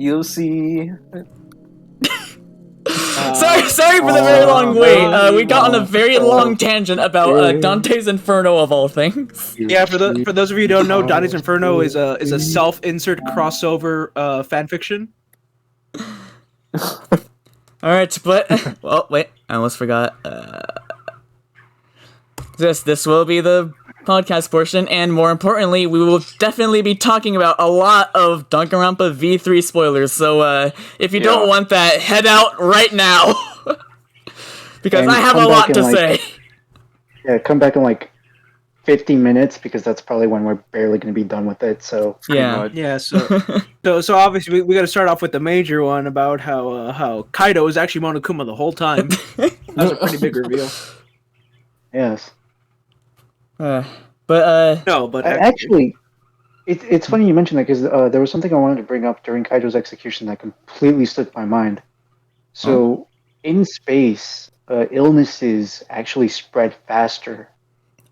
you'll see. Sorry for the very long wait. We got on a very long tangent about Dante's Inferno of all things. Yeah, for those of you who don't know, Dante's Inferno is a self-insert crossover fanfiction. All right, but well, wait, I almost forgot. This will be the podcast portion, and more importantly, we will definitely be talking about a lot of Danganronpa V3 spoilers. So if you don't want that, head out right now, because and I have a lot to say. Yeah, come back in like 50 minutes, because that's probably when we're barely going to be done with it. So yeah. So obviously we got to start off with the major one about how Kaido was actually Monokuma the whole time. That was a pretty big reveal. Yes. But actually, it's funny you mentioned that, because there was something I wanted to bring up during Kaido's execution that completely slipped my mind. So in space, illnesses actually spread faster.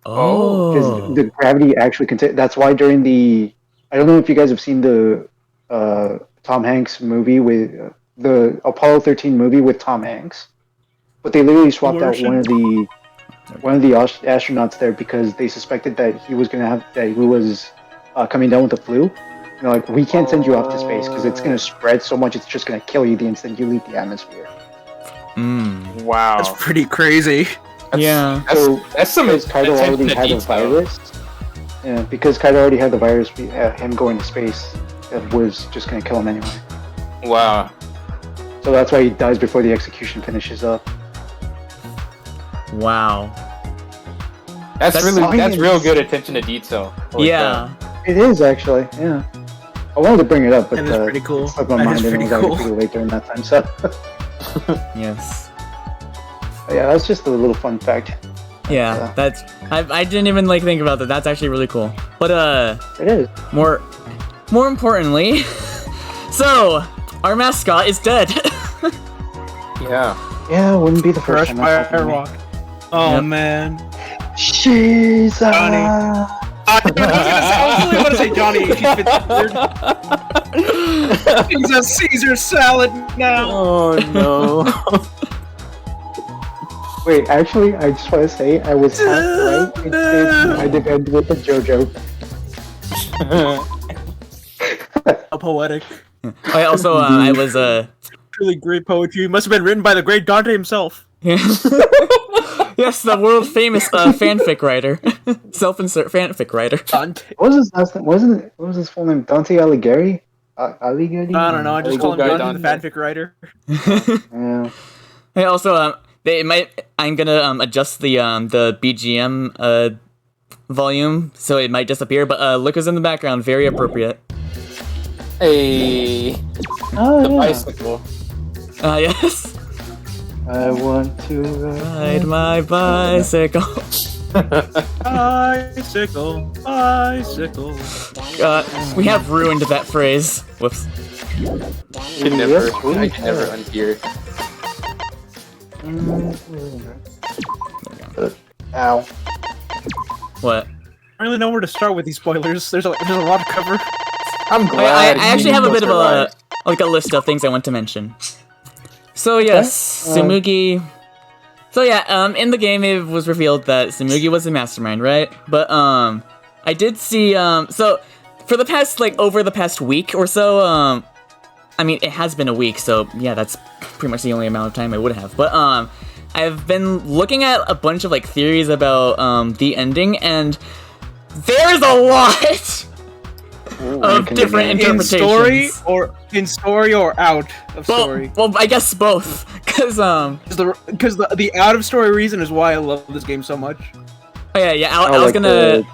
Because the gravity actually that's why during I don't know if you guys have seen the Tom Hanks movie with the Apollo 13 movie with Tom Hanks, but they literally swapped out one of the astronauts there because they suspected that he was coming down with the flu. They're like, we can't send you off to space because it's gonna spread so much, it's just gonna kill you the instant you leave the atmosphere. Wow, that's pretty crazy. That's some because Kaido already had a virus. Yeah, because Kaido already had the virus. Him going to space was just gonna kill him anyway. Wow. So that's why he dies before the execution finishes up. Wow. That's real good attention to detail. It is actually. Yeah. I wanted to bring it up, but it's pretty cool. It slipped my mind, and it was already pretty late during that time. So. Yes. Yeah, that's just a little fun fact. Yeah, I didn't even think about that. That's actually really cool. But it is. More importantly, so our mascot is dead. Yeah, wouldn't be the first time. By Airwalk. Oh man. Jesus. Johnny. I was really going to say Johnny. He's a Caesar salad now. Oh no. Wait, actually, I just want to say I was half right. I defended with the JoJo. How poetic. I was Really great poetry. Must have been written by the great Dante himself. Yes, the world famous fanfic writer, self-insert fanfic writer. Dante. What was his last name? What was his full name? Dante Alighieri? Alighieri? I don't know. I just call him Dante, the fanfic writer. Yeah. Hey, also, I'm gonna adjust the BGM volume so it might disappear. But look who's in the background. Very appropriate. Hey. The bicycle. Yes. I want to ride my bicycle. Bicycle. We have ruined that phrase. Whoops. I can never unhear it. Ow. What? I don't really know where to start with these spoilers. There's a lot to cover. I'm glad. I actually have a bit of a list of things I want to mention. So yes, Tsumugi. So yeah, in the game it was revealed that Tsumugi was the mastermind, right? But I did see so for the past over the past week or so, I mean it has been a week, so yeah, that's pretty much the only amount of time I would have. But I've been looking at a bunch of theories about the ending, and there's a lot of different interpretations. In story or out of story? Well, I guess both, because the out of story reason is why I love this game so much. Oh yeah. I was gonna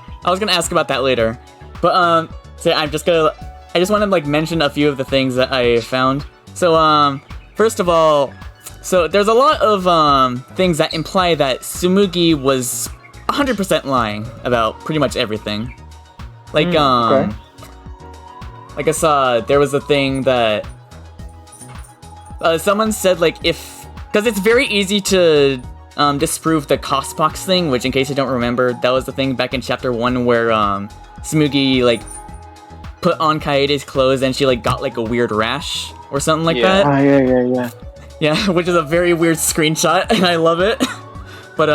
ask about that later, but so I just want to mention a few of the things that I found. So first of all, so there's a lot of things that imply that Tsumugi was 100% lying about pretty much everything. Okay. Like I saw, there was a thing that someone said, because it's very easy to disprove the cost box thing, which, in case you don't remember, that was the thing back in chapter 1 where Tsumugi, put on Kaede's clothes and she like got like a weird rash or something like that. Yeah. Yeah, which is a very weird screenshot, and I love it. But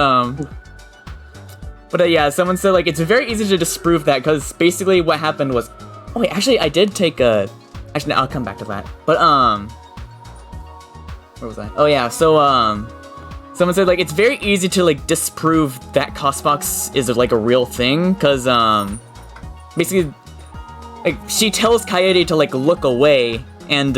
yeah, someone said like it's very easy to disprove that because basically what happened was, oh wait, actually I did take a, actually no, I'll come back to that. But where was I? Oh yeah, so someone said like it's very easy to like disprove that Cosfox is like a real thing because basically like she tells Kaede to like look away and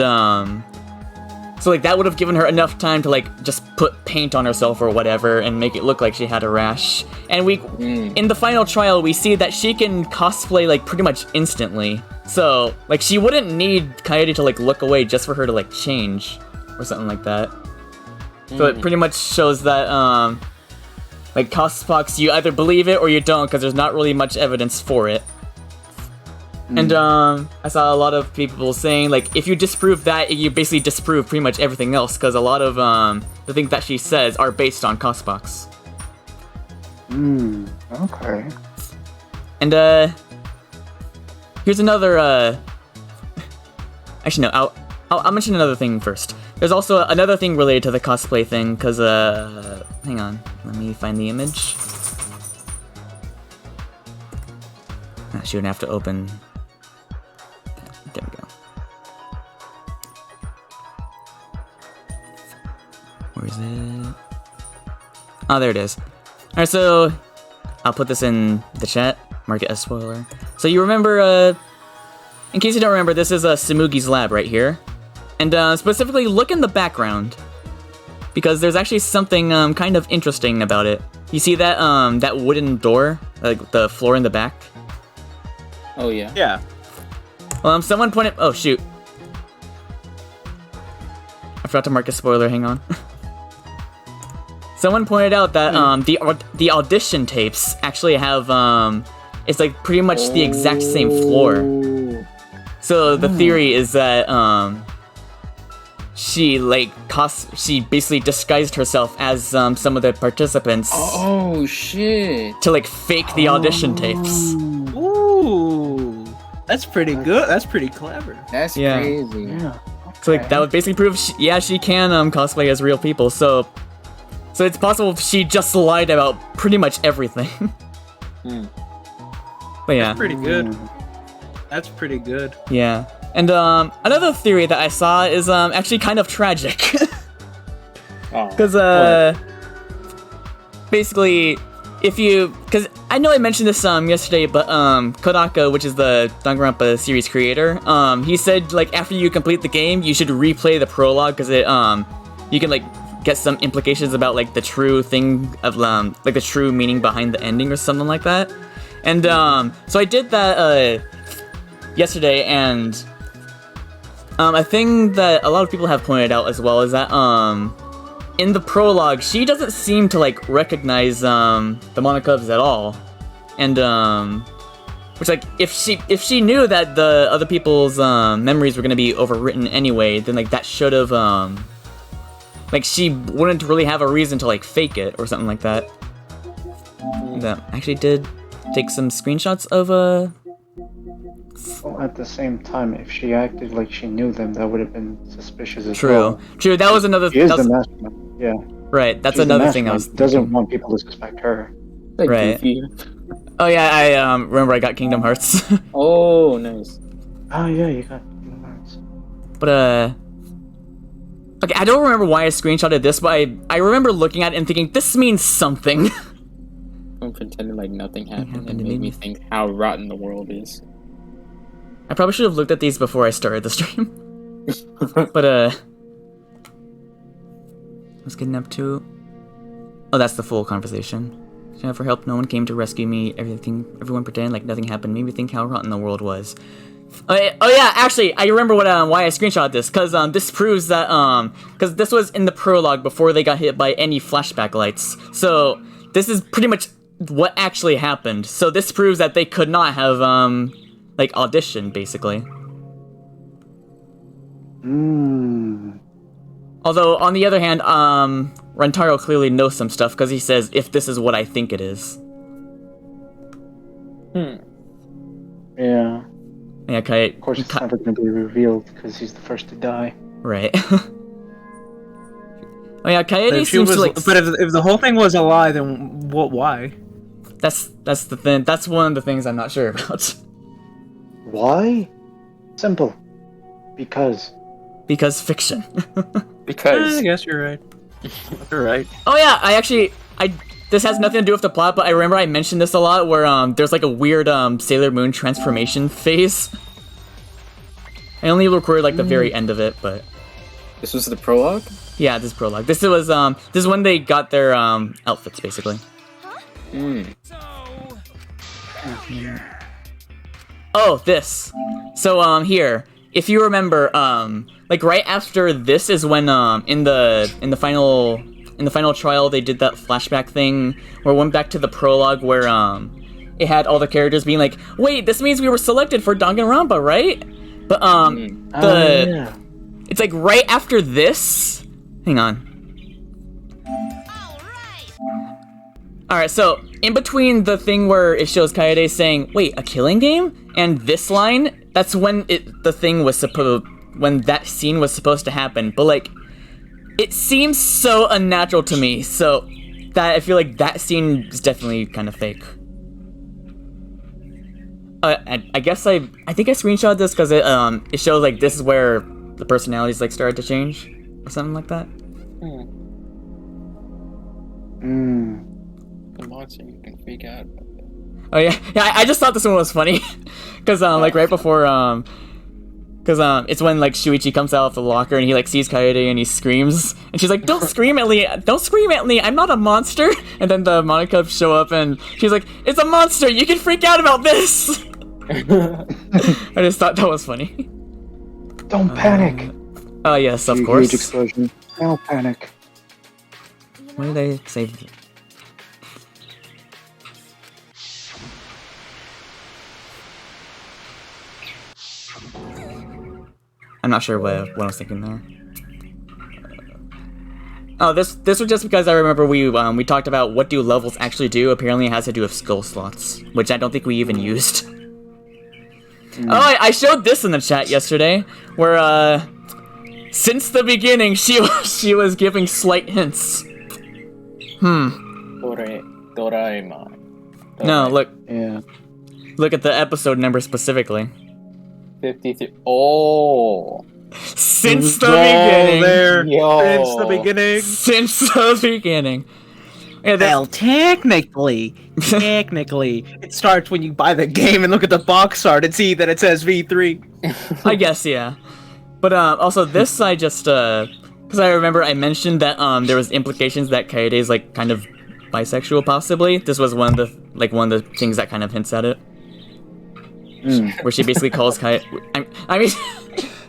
so like that would have given her enough time to like just put paint on herself or whatever and make it look like she had a rash. And we in the final trial we see that she can cosplay like pretty much instantly. So like she wouldn't need Kaede to like look away just for her to like change or something like that. So it pretty much shows that like Cosfox, you either believe it or you don't because there's not really much evidence for it. And I saw a lot of people saying like if you disprove that, you basically disprove pretty much everything else because a lot of the things that she says are based on Cosfox. Okay. And here's another actually no, I'll mention another thing first. There's also another thing related to the cosplay thing because hang on, let me find the image. I shouldn't have to open. There we go. Where is it? Oh, there it is. Alright, so I'll put this in the chat. Mark it as spoiler. So you remember, in case you don't remember, this is Tsumugi's lab right here. And specifically, look in the background. Because there's actually something kind of interesting about it. You see that that wooden door? Like the floor in the back? Oh, yeah. Yeah. Someone pointed... Oh, shoot. I forgot to mark a spoiler, hang on. Someone pointed out that the audition tapes actually have... it's like pretty much the exact same floor. So the theory is that she she basically disguised herself as some of the participants. Oh, shit. To like fake the audition tapes. Ooh. That's pretty good. That's pretty clever. That's Yeah. crazy. Yeah. So like that would basically prove, she can cosplay as real people. So it's possible she just lied about pretty much everything. But yeah, Pretty good. That's pretty good. yeah. And another theory that I saw is actually kind of tragic. Oh, Because basically, because I know I mentioned this yesterday, but Kodaka, which is the Danganronpa series creator, he said like after you complete the game, you should replay the prologue because it you can like get some implications about like the true thing of like the true meaning behind the ending or something like that. And so I did that yesterday, and a thing that a lot of people have pointed out as well is that in the prologue, she doesn't seem to like recognize the Monokovs at all, and which like if she knew that the other people's memories were gonna be overwritten anyway, then like that should have like she wouldn't really have a reason to like fake it or something like that. That actually did take some screenshots of Well, at the same time, if she acted like she knew them, that would have been suspicious as well. True. That was another. She is the mastermind. Yeah. Right. That's She's the another thing I was. mastermind. Doesn't want people to suspect her. like Right. Goofy. Oh yeah, I remember I got Kingdom Hearts. Oh, nice. Oh yeah, you got Kingdom Hearts. But okay, I don't remember why I screenshotted this, but I remember looking at it and thinking this means something. I'm pretending like nothing happened happened and to made me. me think how rotten the world is. I probably should have looked at these before I started the stream. But what's getting up to? Oh, that's the full conversation. For help, no one came to rescue me. Everyone pretended like nothing happened. Made me think how rotten the world was. Oh yeah, actually, I remember why I screenshot this, because this proves that because this was in the prologue before they got hit by any flashback lights. So this is pretty much what actually happened. So this proves that they could not have like auditioned basically. Although on the other hand, Rentaro clearly knows some stuff because he says, "If this is what I think it is." Yeah. Yeah, Of course, it's never going to be revealed because he's the first to die. Right. Oh yeah, Kaede If seems to like. but if the whole thing was a lie, then what? Why? That's the thing. That's one of the things I'm not sure about. Why? Simple. Because. Because fiction. Because I guess you're right. You're right. Oh yeah, this has nothing to do with the plot, but I remember I mentioned this a lot where there's like a weird Sailor Moon transformation phase. I only recorded like the very end of it, but this was the prologue. yeah, this is prologue. This is when they got their outfits basically. Oh, this. So here, if you remember, like right after this is when in the final trial they did that flashback thing where it went back to the prologue where it had all the characters being like, wait, this means we were selected for Danganronpa, right? But Yeah. it's like right after this. Hang on. Alright, so in between the thing where it shows Kaede saying, wait, a killing game? And this line, that's when when that scene was supposed to happen. But like, it seems so unnatural to me, so that I feel like that scene is definitely kind of fake. I guess I think I screenshot this because it shows like this is where the personalities like started to change or something like that. The monster, you can freak out. Oh yeah, I just thought this one was funny because like right before because it's when like Shuichi comes out of the locker and he like sees Kaede and he screams and she's like, don't scream at me, don't scream at me, I'm not a monster. And then the Monica show up and she's like, it's a monster, you can freak out about this. I just thought that was funny. Don't panic. Oh yes, of Huge course. explosion. Don't panic. What did they say? I'm not sure what I was thinking there. Oh, this was just because I remember we talked about what do levels actually do. Apparently, it has to do with skill slots, which I don't think we even used. Oh, I showed this in the chat yesterday, where since the beginning she was giving slight hints. Doraemon. No, look. Yeah. Look at the episode number specifically. 53. Oh. Since the beginning. There. Yo. Since the beginning. Since the beginning. Yeah, Well, technically, it starts when you buy the game and look at the box art and see that it says V3. I guess, yeah. But also this I just because I remember I mentioned that there was implications that Kaede is like kind of bisexual possibly. This was one of the things that kind of hints at it. Where she basically calls Kaede. I mean,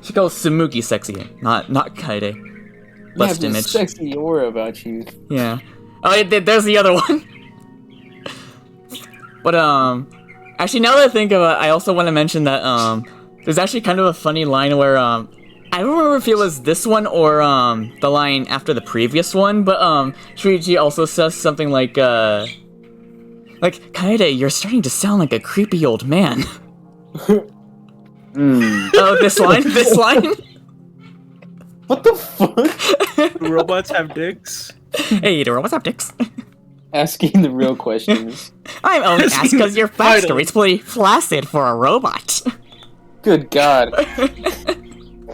she calls Tsumugi sexy, not Kaede. Lust You have image. this sexy aura about you. Yeah. Oh, yeah, there's the other one. But actually, now that I think of it, I also want to mention that there's actually kind of a funny line where I don't remember if it was this one or the line after the previous one, but Shuichi also says something like Kaede, you're starting to sound like a creepy old man. Oh, this line? What the fuck? Do robots have dicks? Hey, do robots have dicks? Asking the real questions. I'm only asked because your Finally. backstory's pretty flaccid for a robot. Good God.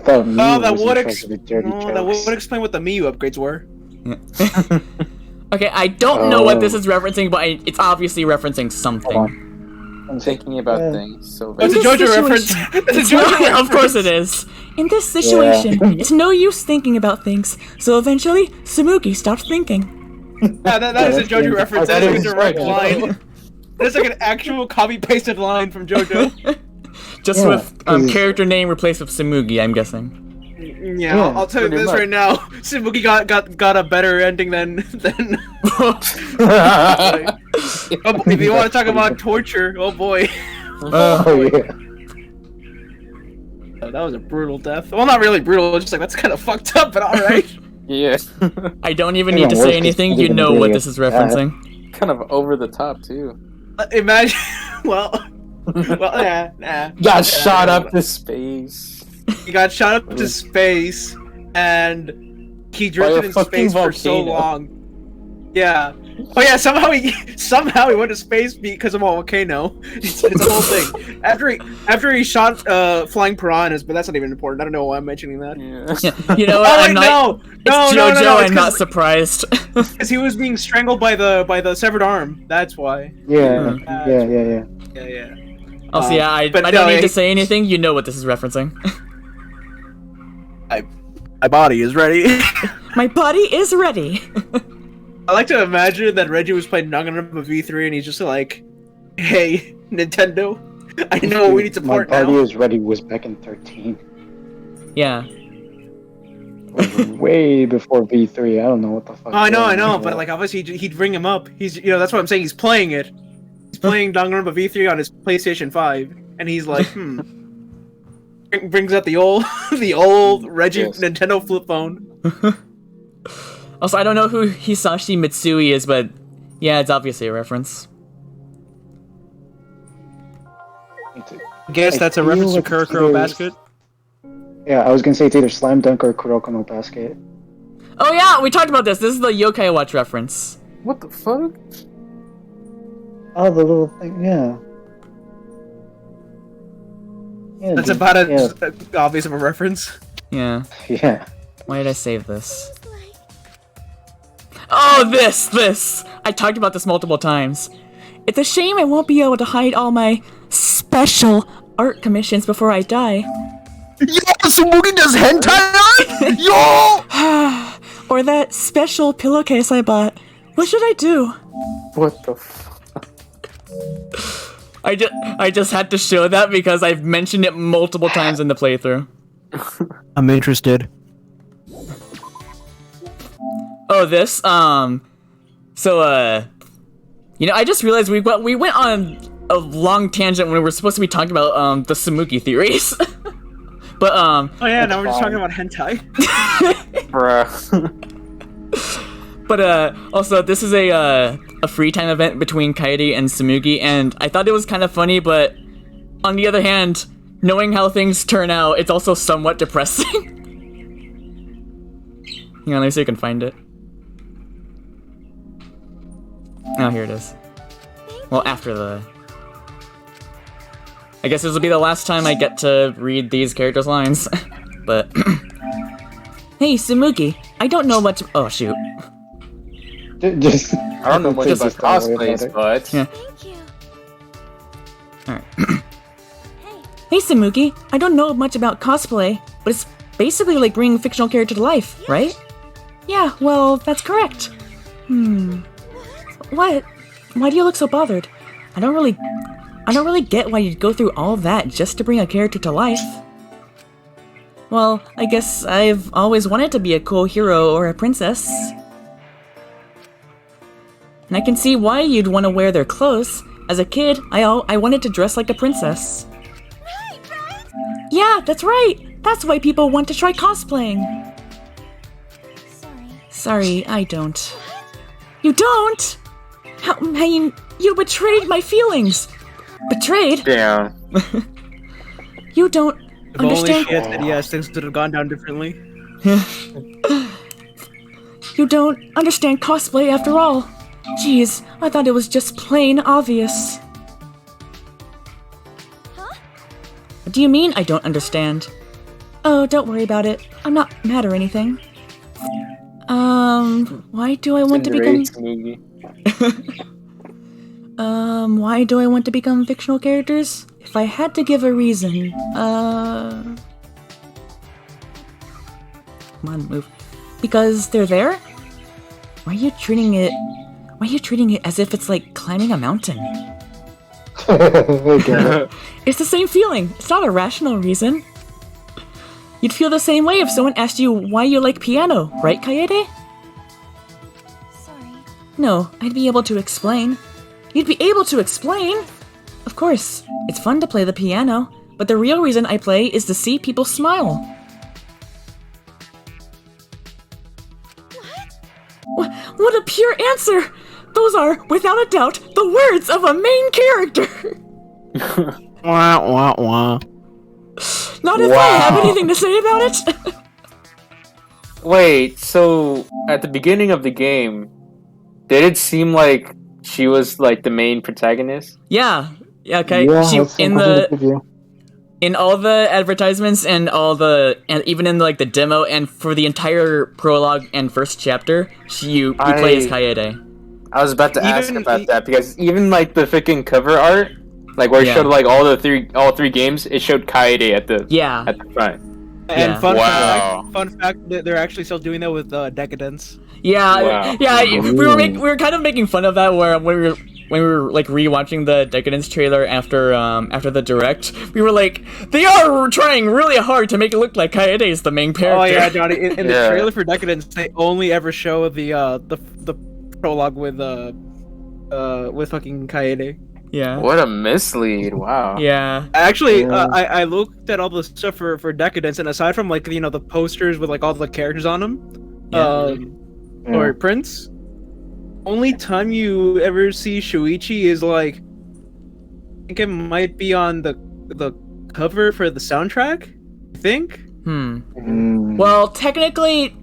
Oh, that would explain what the Miyu upgrades were. Okay, I don't know what this is referencing, but it's obviously referencing something. I'm thinking about things. So That's a this JoJo reference. situation- That's a JoJo reference. Of course it is. In this situation, it's no use thinking about things, so eventually, Tsumugi stopped thinking. Yeah, that is a JoJo reference. That is a direct right. line. That's like an actual copy-pasted line from JoJo. Just with character name replaced with Tsumugi, I'm guessing. Yeah, I'll tell you pretty this much. right now. Tsumugi got a better ending than oh, if you want to talk about torture, oh boy. Oh yeah. That was a brutal death. Well, not really brutal, just like that's kind of fucked up, but alright. yeah. I don't even Hang need to on, say worst anything, is you probably know gonna what be this is bad. referencing. Kind of over the top too. Imagine, well, Well, nah. Got shot up to space. He got shot up to space, and he drifted in fucking space for so volcano. long. Yeah. Oh yeah. Somehow he went to space because of a volcano. It's a whole thing. After he shot flying piranhas, but that's not even important. I don't know why I'm mentioning that. Yeah. Yeah, you know what? Oh wait, I'm not. no, It's no, JoJo. it's I'm not surprised. because he was being strangled by the severed arm. That's why. Yeah, Yeah. yeah. Yeah. Also, yeah, I But don't no, need yeah, to say anything. You know what this is referencing. My body is ready. My body is ready. I like to imagine that Reggie was playing Danganronpa V3 and he's just like, "Hey, Nintendo, I know we need to My port party now." is ready was back in 13. Yeah. Way before V3. I don't know what the fuck. Oh, I know, but like obviously he'd bring him up. He's that's what I'm saying. He's playing it. He's playing Danganronpa V3 on his PlayStation 5, and he's like, brings out the old Reggie Yes. Nintendo flip phone. Also, I don't know who Hisashi Mitsui is, but yeah, it's obviously a reference. I guess that's a feel reference to like it's Kurokuro either- Basket. Yeah, I was gonna say it's either Slam Dunk or Kuroko no Basket. Oh yeah, we talked about this. This is the Yokai Watch reference. What the fuck? Oh, the little thing, yeah. Yeah, That's dude, about yeah, as obvious of a reference. Yeah. yeah. Why did I save this? Oh, this! I talked about this multiple times. It's a shame I won't be able to hide all my special art commissions before I die. Yo, Sumugi does hentai art? Yo! Or that special pillowcase I bought. What should I do? What the fuck? I just had to show that because I've mentioned it multiple times in the playthrough. I'm interested. Oh, this, you know, I just realized we went on a long tangent when we were supposed to be talking about, the Samuki theories. But, Oh yeah, now we're just talking about hentai. Bruh. but, also, this is a free time event between Kaede and Samugi, and I thought it was kind of funny, but on the other hand, knowing how things turn out, it's also somewhat depressing. Hang on, let me see if I can find it. Oh, here it is. Well, after the... I guess this will be the last time I get to read these characters' lines. But... Hey, Samugi, I don't know much... Oh, shoot. Just. I don't know much please about just don't worry cosplays, about it. but Yeah. Thank you. Alright. Hey, Samugi, I don't know much about cosplay, but it's basically like bringing a fictional character to life, right? Yeah, well, that's correct. What? Why do you look so bothered? I don't really get why you'd go through all that just to bring a character to life. Well, I guess I've always wanted to be a cool hero or a princess. And I can see why you'd want to wear their clothes. As a kid, I wanted to dress like a princess. Yeah, that's right! That's why people want to try cosplaying. Sorry, I don't. You don't? How, I mean, you betrayed my feelings! Betrayed? damn. You don't If only understand. she had said yes, things would have gone down differently. You don't understand cosplay after all. Jeez, I thought it was just plain obvious. What do you mean I don't understand? Oh, don't worry about it. I'm not mad or anything. Why do I want to become... Movie. Why do I want to become fictional characters? If I had to give a reason, Come on, move. Because they're there? Why are you treating it as if it's like climbing a mountain? Okay. It's the same feeling. It's not a rational reason. You'd feel the same way if someone asked you why you like piano, right, Kaede? Sorry. No, I'd be able to explain. You'd be able to explain? Of course, it's fun to play the piano, but the real reason I play is to see people smile. What a pure answer! Those are, without a doubt, the words of a main character! Wah, wah, wah. Not if I have anything to say about it. Wait, so at the beginning of the game, did it seem like she was like the main protagonist? Yeah. Okay. Yeah, She that's some in point of the view. in all the advertisements and even in like the demo and for the entire prologue and first chapter, you play as Kaede. I was about to ask Even- about that because even like the freaking cover art, like where it Yeah. showed like all three games, it showed Kaede at the Yeah. front. And Yeah. fun fact, they're actually still doing that with Decadence. Yeah, Wow. yeah. We were kind of making fun of that when we were like rewatching the Decadence trailer after the direct. We were like, they are trying really hard to make it look like Kaede is the main character. Oh yeah, Johnny. In Yeah. the trailer for Decadence, they only ever show the prologue with fucking Kaede. Yeah. What a mislead! Wow. Yeah. Actually, Yeah. I looked at all the stuff for Decadence, and aside from like the posters with like all the characters on them, Yeah. or prints, only time you ever see Shuichi is like, I think it might be on the cover for the soundtrack. I think. Well, technically,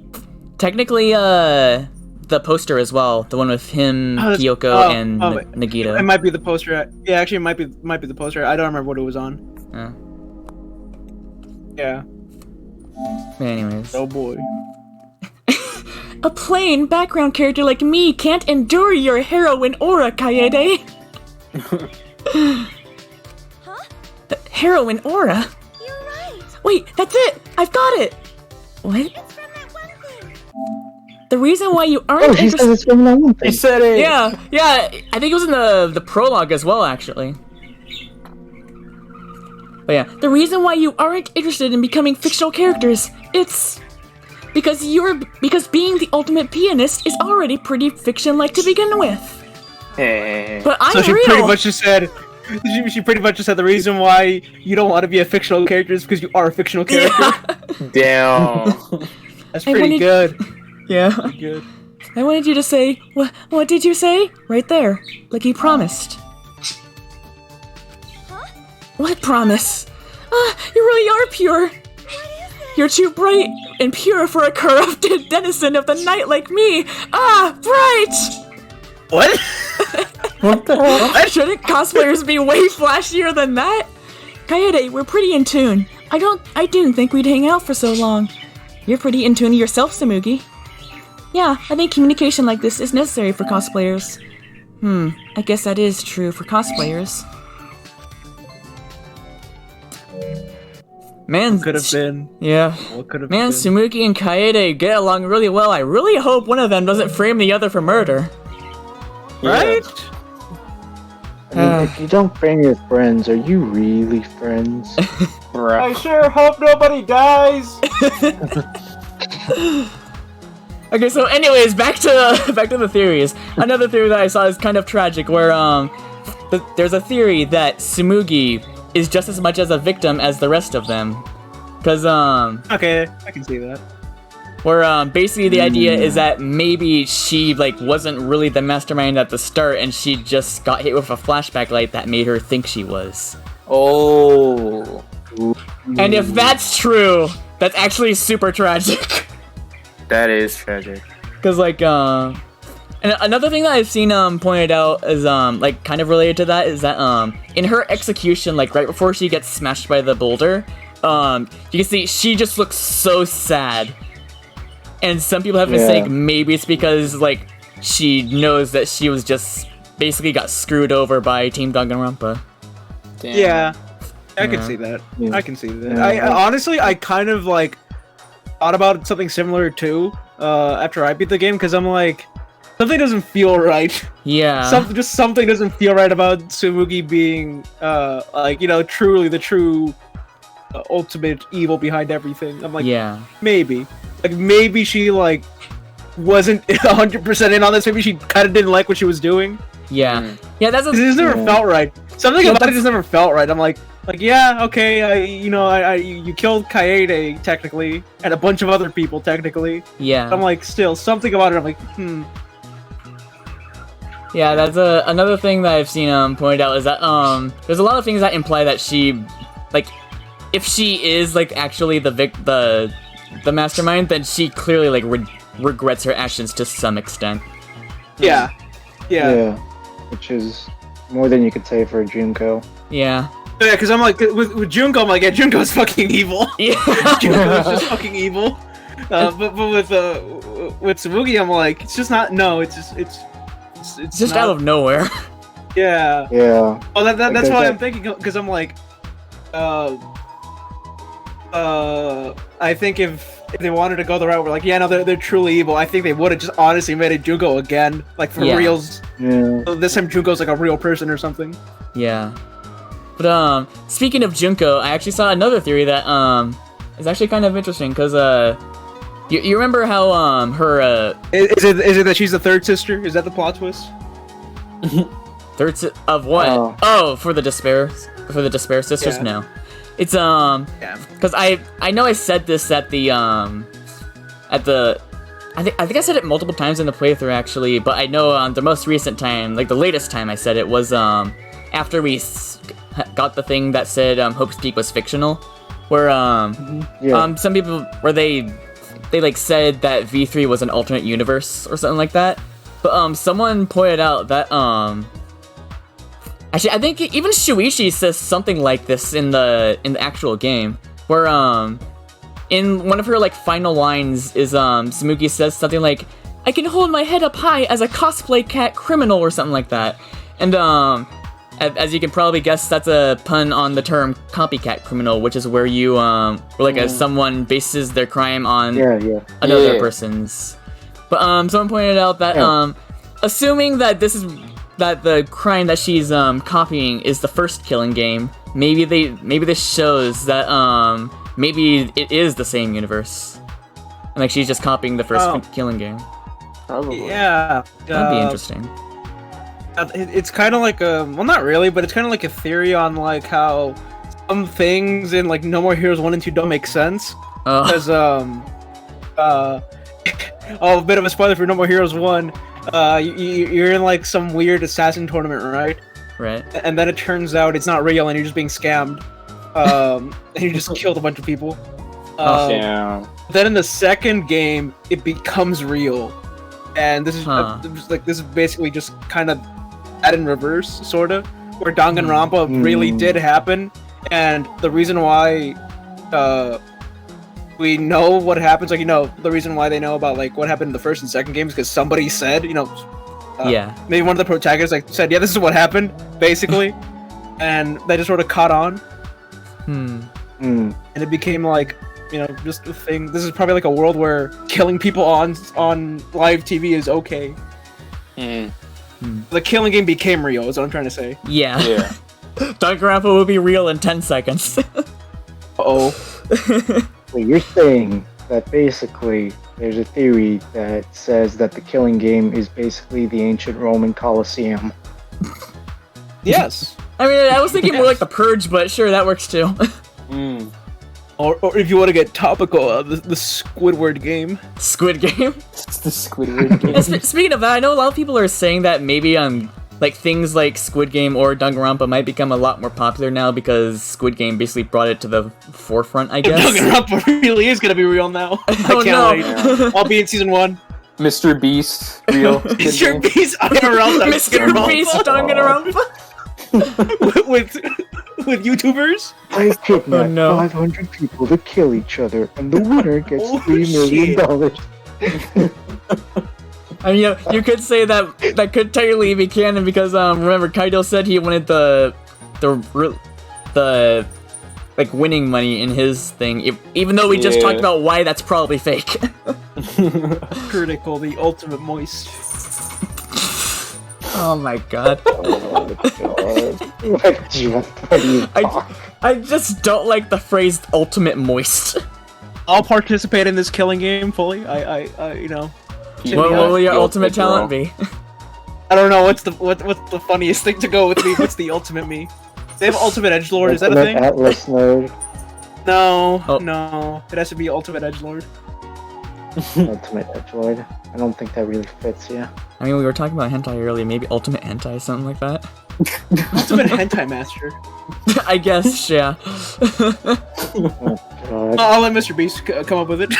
the poster as well, the one with him, Kyoko, and Nagito. It might be the poster. Yeah, actually, it might be the poster. I don't remember what it was on. Yeah. Anyways. Oh boy. A plain background character like me can't endure your heroine aura, Kaede. Heroine aura? You're right. Wait, that's it! I've got it! What? It's from that one thing. The reason why you aren't Oh, she says it's from that one thing. He said it. Yeah, I think it was in the prologue as well, actually. But yeah, the reason why you aren't interested in becoming fictional characters, it's because being the ultimate pianist is already pretty fiction-like to begin with. But I'm So she real. pretty much just said. She pretty much just said the reason why you don't want to be a fictional character is because you are a fictional character. Damn. That's I pretty wanted- good. Yeah. Good. I wanted you to say, what did you say? Right there, like you promised. What promise? You really are pure. You're too bright and pure for a corrupted denizen of the night like me. Bright! What? What the hell? Shouldn't cosplayers be way flashier than that? Kaede, we're pretty in tune. I didn't think we'd hang out for so long. You're pretty in tune yourself, Samugi. Yeah, I think communication like this is necessary for cosplayers. I guess that is true for cosplayers. Man, Could have been. yeah. What could have Man, been? Sumugi and Kaede get along really well. I really hope one of them doesn't frame the other for murder. Right? I mean, if you don't frame your friends, are you really friends? Right. sure hope nobody dies. Okay, so anyways, back to the theories. Another theory that I saw is kind of tragic, where there's a theory that Sumugi is just as much as a victim as the rest of them, because Okay, I can see that. where basically the idea is that maybe she like wasn't really the mastermind at the start, and she just got hit with a flashback light that made her think she was. Oh. And if that's true, that's actually super tragic. That is tragic. Cause like and another thing that I've seen pointed out is like kind of related to that is that in her execution, like right before she gets smashed by the boulder, you can see she just looks so sad. And some people have been saying maybe it's because like she knows that she was just basically got screwed over by Team Danganronpa. Damn. Yeah, I can Yeah. see that. Yeah. I can see that. Yeah. I honestly, I kind of like thought about something similar too. After I beat the game, because I'm like, something doesn't feel right. Yeah. Something doesn't feel right about Sumugi being, like the true ultimate evil behind everything. I'm like, Yeah. maybe she like wasn't 100% in on this. Maybe she kind of didn't like what she was doing. Yeah. Yeah, that's It just never felt right. Something Yeah, about it that's- just never felt right. I'm like yeah, okay, you killed Kaede technically, and a bunch of other people technically. yeah. I'm like, still something about it. I'm like, Yeah, that's another thing that I've seen pointed out is that there's a lot of things that imply that she, like, if she is like actually the mastermind, then she clearly like regrets her actions to some extent. Yeah. Which is more than you could say for Junko. Yeah. Yeah, because I'm like, with Junko, I'm like, yeah, Junko's fucking evil. Yeah. Junko's just fucking evil. But with Tsumugi, I'm like, it's just not. No, it's just not, out of nowhere. Yeah. Yeah. Oh, that's Like, why that- I'm thinking, because I'm like, I think if they wanted to go the route, we're like, yeah, no, they're truly evil. I think they would have just honestly made it Junko again, like for Yeah. reals. Yeah. So this time Junko's like a real person or something. Yeah. But speaking of Junko, I actually saw another theory that is actually kind of interesting because you remember how her Is it that she's the third sister? Is that the plot twist? of what? Oh. Oh, for the despair sisters? Yeah. No. It's Yeah. because I know I said this at the I think I said it multiple times in the playthrough actually, but I know the most recent time, like the latest time I said it was after we got the thing that said Hope's Peak was fictional, where Yeah. some people where they like said that V3 was an alternate universe or something like that, but someone pointed out that actually I think even Shuichi says something like this in the actual game, where in one of her like final lines is Tsumugi says something like, "I can hold my head up high as a cosplay cat criminal" or something like that, and as you can probably guess, that's a pun on the term copycat criminal, which is where you where like someone bases their crime on another Yeah. person's. But someone pointed out that Yeah. assuming that that the crime that she's copying is the first Killing game, maybe this shows that maybe it is the same universe, and like she's just copying the first Killing game. Probably. Yeah. That'd be interesting. It's kind of like a, well, not really, but it's kind of like a theory on like how some things in like No More Heroes 1 and 2 don't make sense. Oh, Because oh, a bit of a spoiler for No More Heroes 1. You're in like some weird assassin tournament, right? right. And then it turns out it's not real and you're just being scammed. And you just killed a bunch of people. Yeah. Then in the second game, it becomes real, and this is this is basically just kind of that in reverse, sort of, where Danganronpa really did happen, and the reason why we know what happens, like, you know, the reason why they know about like what happened in the first and second games, because somebody said, you know, Yeah. maybe one of the protagonists like said, yeah, this is what happened, basically, and they just sort of caught on, and it became like, you know, just a thing. This is probably like a world where killing people on live TV is okay. The Killing game became real, is what I'm trying to say. Yeah. Yeah. Danganronpa will be real in 10 seconds. Uh-oh. Wait, you're saying that basically there's a theory that says that the Killing game is basically the ancient Roman Colosseum. Yes. I mean, I was thinking more like the Purge, but sure, that works too. Or if you want to get topical, the Squidward game. Squid Game. It's the Squidward game. And speaking of that, I know a lot of people are saying that maybe like things like Squid Game or Danganronpa might become a lot more popular now because Squid Game basically brought it to the forefront, I guess. Danganronpa really is gonna be real now. Oh, I can't no. wait. I'll be in season 1. Mr. Beast, real. Mr. Beast Danganronpa. Mr. Beast Danganronpa. with YouTubers. I kidnapped no. 500 people to kill each other, and the winner gets Oh, $3 million. I mean, you could say that could technically be canon because remember Kaido said he wanted the like winning money in his thing, even though we just Yeah. talked about why that's probably fake. Critical, the ultimate moist. Oh my god. Oh my god. What do you talk? I just don't like the phrase ultimate moist. I'll participate in this Killing game fully. I you know. What will your The ultimate ultimate talent girl. be? I don't know what's the funniest thing to go with me. What's the ultimate me? They have ultimate edgelord. Is that a Ultimate thing? Atlas node. No, Oh. no. It has to be ultimate edgelord. Ultimate Edgelord. I don't think that really fits, yeah. I mean, we were talking about hentai earlier. Maybe ultimate hentai, something like that. Ultimate hentai master. I guess, yeah. Oh, God. I'll let Mr. Beast come up with it.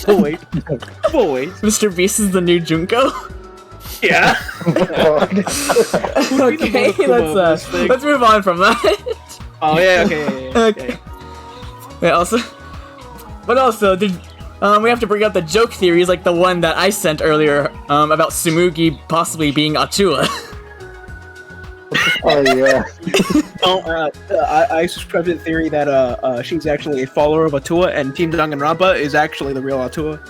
We'll wait. We'll wait. Mr. Beast is the new Junko. Yeah. Okay, let's move on from that. Oh yeah. Okay. Okay. Wait, also, but also, did we have to bring up the joke theories, like the one that I sent earlier, about Tsumugi possibly being Atua. Oh, yeah. I subscribe to the theory that she's actually a follower of Atua, and Team Danganronpa is actually the real Atua.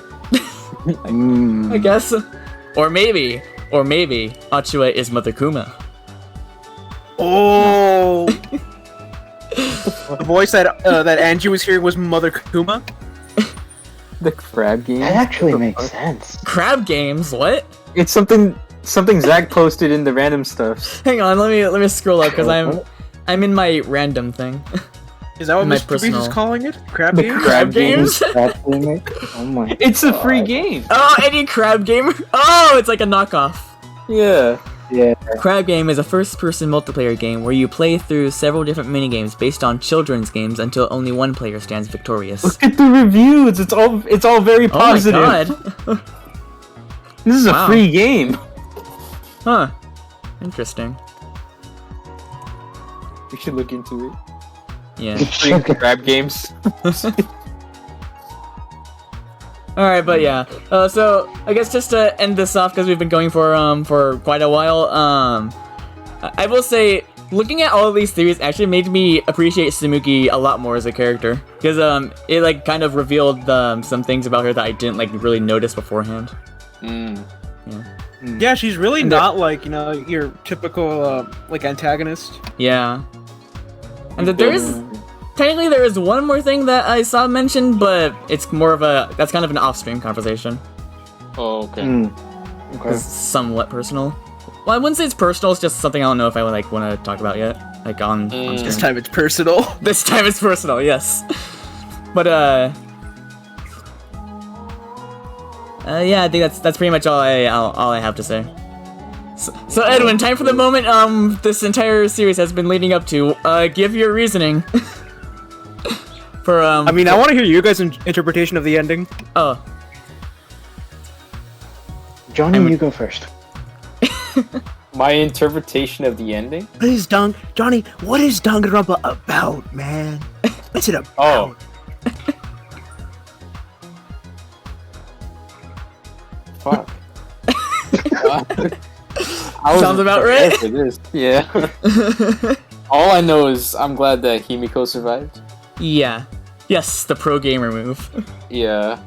I guess, or maybe Atua is Mother Kuma. Oh. The voice that Angie was hearing was Mother Kuma. The crab game. That actually makes sense. Crab games? What? It's something Zach posted in the random stuff. Hang on, let me scroll up because I'm in my random thing. Is that what My Mr. Beast is personal- calling it? Crab The game? Crab games? That remake? Oh my It's a free God. game. Oh, any crab game? Oh, it's like a knockoff. Yeah. Yeah. Crab Game is a first-person multiplayer game where you play through several different minigames based on children's games until only one player stands victorious. Look at the reviews. It's all very positive. Oh my god. This is a Wow. free game. Huh. Interesting. We should look into it. Yeah. Free crab games. Alright, but yeah. So, I guess just to end this off, because we've been going for quite a while, I will say, looking at all of these theories actually made me appreciate Tsumugi a lot more as a character. Because, it, like, kind of revealed, some things about her that I didn't, like, really notice beforehand. Yeah, she's really not like, your typical like antagonist. Yeah. And that technically there is one more thing that I saw mentioned, but it's more of that's kind of an off-stream conversation. Oh, okay. Okay. It's somewhat personal. Well, I wouldn't say it's personal, it's just something I don't know if I would, like, want to talk about yet. Like, on This stream. time it's personal. This time it's personal, yes. But, yeah, I think that's pretty much all I have to say. So Edwin, time for the moment this entire series has been leading up to. Give your reasoning. For I mean, I want to hear you guys' interpretation of the ending. Oh. Johnny, you go first. My interpretation of the ending? What is Johnny? What is Danganronpa about, man? What's it about? Oh. Fuck. Sounds about right. For this. Yeah. All I know is I'm glad that Himiko survived. Yeah. Yes, the pro gamer move. Yeah.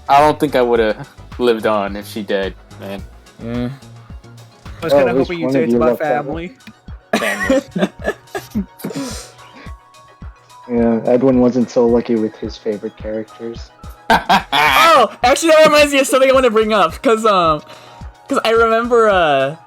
I don't think I would have lived on if she dead, man. Yeah. I was kind of at least hoping you'd one say of it's you about left out. family. Yeah, Edwin wasn't so lucky with his favorite characters. Oh, actually, that reminds me of something I want to bring up, because I remember,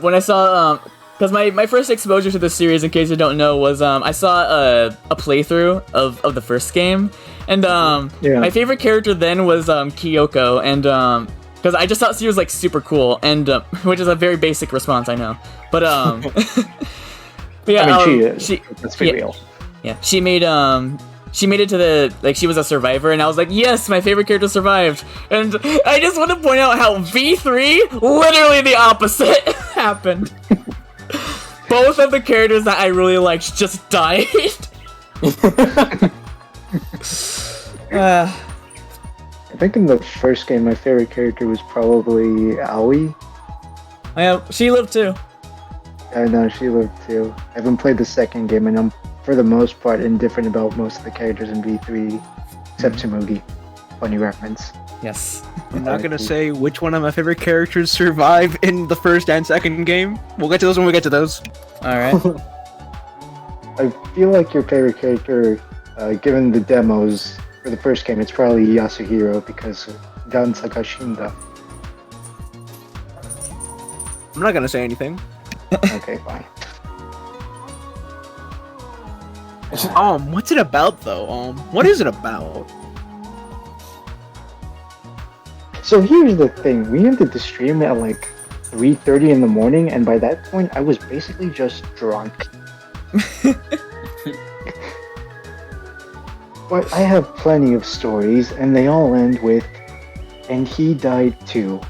when I saw, because my first exposure to this series, in case you don't know, was, I saw a playthrough of the first game, and, my favorite character then was, Kyoko, and, because I just thought she was, like, super cool, and, which is a very basic response, I know, but, but yeah, I mean, let's be real. Yeah, she made it to the, like, she was a survivor, and I was like, yes, my favorite character survived. And I just want to point out how V3, literally the opposite, happened. Both of the characters that I really liked just died. I think in the first game, my favorite character was probably Aoi. Yeah, she lived too. I know, she lived too. I haven't played the second game, and I'm, for the most part, indifferent about most of the characters in V3, except Tsumugi. Funny reference. Yes. I'm not gonna say which one of my favorite characters survive in the first and second game. We'll get to those when we get to those. Alright. I feel like your favorite character, given the demos for the first game, it's probably Yasuhiro, because Gan Sakashinda. I'm not gonna say anything. Okay, fine. What's it about though? What is it about? So here's the thing: we ended the stream at like 3:30 in the morning, and by that point, I was basically just drunk. But I have plenty of stories, and they all end with, "And he died too."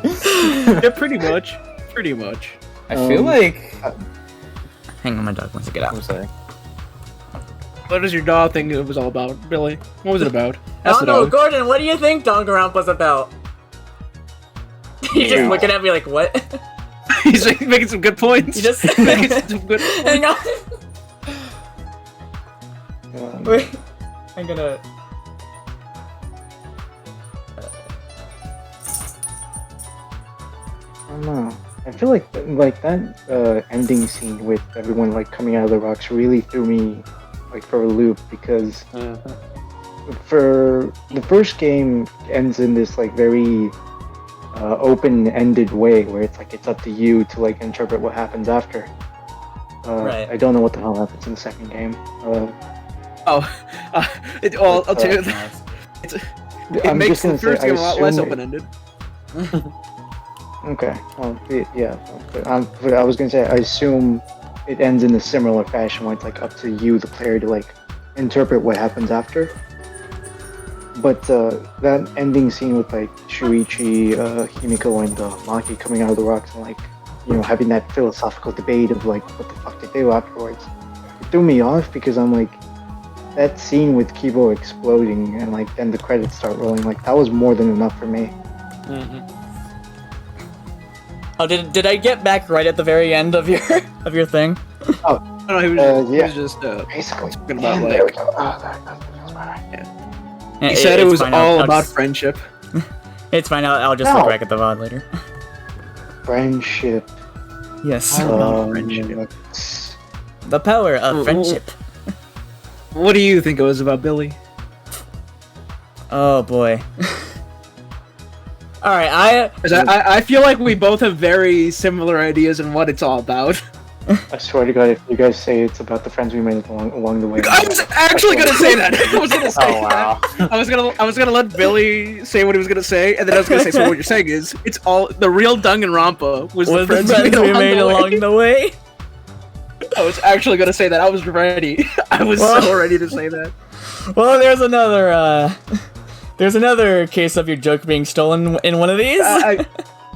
Yeah, pretty much. Pretty much. I feel like. Hang on, my dog wants to get out. I'm sorry. What does your dog think it was all about, Billy? What was it about? I don't the know, dog. Gordon, what do you think Danganronpa's about? He's just looking at me like, what? He's making some good points. You just making some good hang on. Um, Wait, I'm gonna. I don't know. I feel like that ending scene with everyone like coming out of the rocks really threw me like for a loop because for the first game ends in this like very open-ended way where it's like it's up to you to like interpret what happens after. Right. I don't know what the hell happens in the second game. I'll tell you, it makes the first game a lot less open-ended. Okay. Well, yeah. But I was gonna say, I assume it ends in a similar fashion where it's like up to you, the player, to like interpret what happens after. But that ending scene with like Shuichi, Himiko, and Maki coming out of the rocks and like, you know, having that philosophical debate of like, what the fuck did they do afterwards? It threw me off because I'm like, that scene with Kibo exploding and like then the credits start rolling, like that was more than enough for me. Mm-hmm. Oh, did I get back right at the very end of your of your thing? I don't know, he was just Basically. talking about There we like, go. Oh, that feels better. he said it it's was fine, all I'll about just- friendship. It's fine. I'll just No. look back at the VOD later. Friendship. Yes. Friendship. The power of friendship. What do you think it was about, Billy? Oh boy. All right, 'Cause I feel like we both have very similar ideas on what it's all about. I swear to God, if you guys say it's about the friends we made along the way. I was actually gonna say that. I was gonna say Oh, wow. that. I was gonna let Billy say what he was gonna say, and then I was gonna say, so what you're saying is it's all the real Danganronpa was the friends we made along the way. I was actually gonna say that. I was ready. I was so ready to say that. Well, there's another case of your joke being stolen in one of these.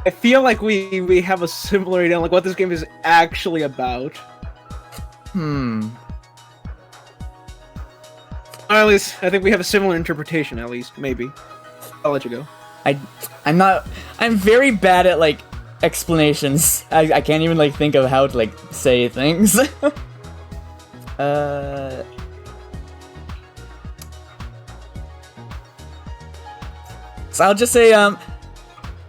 I feel like we have a similar idea on like what this game is actually about. Hmm. Or at least I think we have a similar interpretation. At least maybe. I'll let you go. I'm very bad at like explanations. I can't even like think of how to like say things. So I'll just say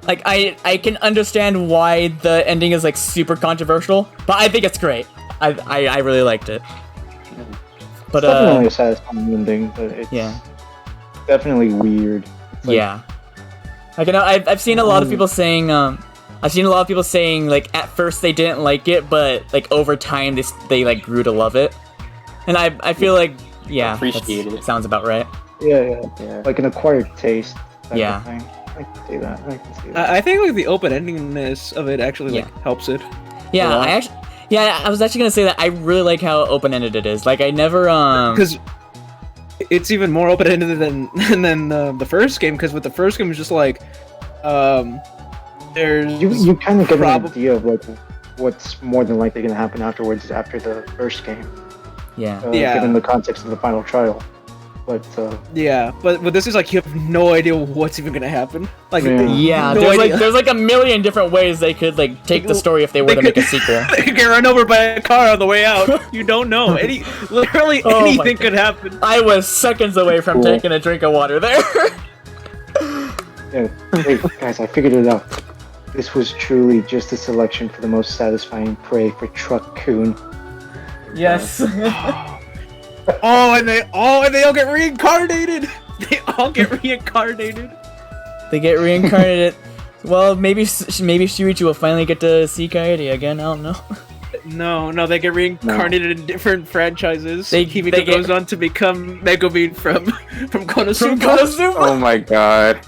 like I can understand why the ending is like super controversial, but I think it's great. I really liked it. But It's definitely a satisfying ending, but it's yeah. definitely weird. It's like, Yeah. Like, you know, I've seen a lot of people saying, like, at first they didn't like it, but, like, over time they like, grew to love it. And I feel like, yeah, Appreciate it. sounds about right. Yeah. Like an acquired taste. Type Yeah. Of thing. I can see that. I think like the open-endedness of it actually like helps it. Yeah, lot. I was actually gonna say that I really like how open-ended it is. Like, I never, Because it's even more open-ended than the first game, because with the first game it's just like there's You kind of get an prob- idea of like what's more than likely going to happen afterwards after the first game, yeah. Yeah. given the context of the final trial. But yeah, but this is like you have no idea what's even gonna happen. Like Yeah, no there's idea. like a million different ways they could like take the story if they were to make a sequel. They could get run over by a car on the way out. You don't know. Literally Oh my anything God. could happen. I was seconds away from Cool. taking a drink of water there. yeah, wait, guys, I figured it out. This was truly just a selection for the most satisfying prey for Truck Coon. Yes. And they all get reincarnated. They all get reincarnated. They get reincarnated. Well, maybe Shuichi will finally get to see Coyote again. I don't know. No, they get reincarnated in different franchises. They Himiko goes on to become Megumin from Konosuba. Oh my god.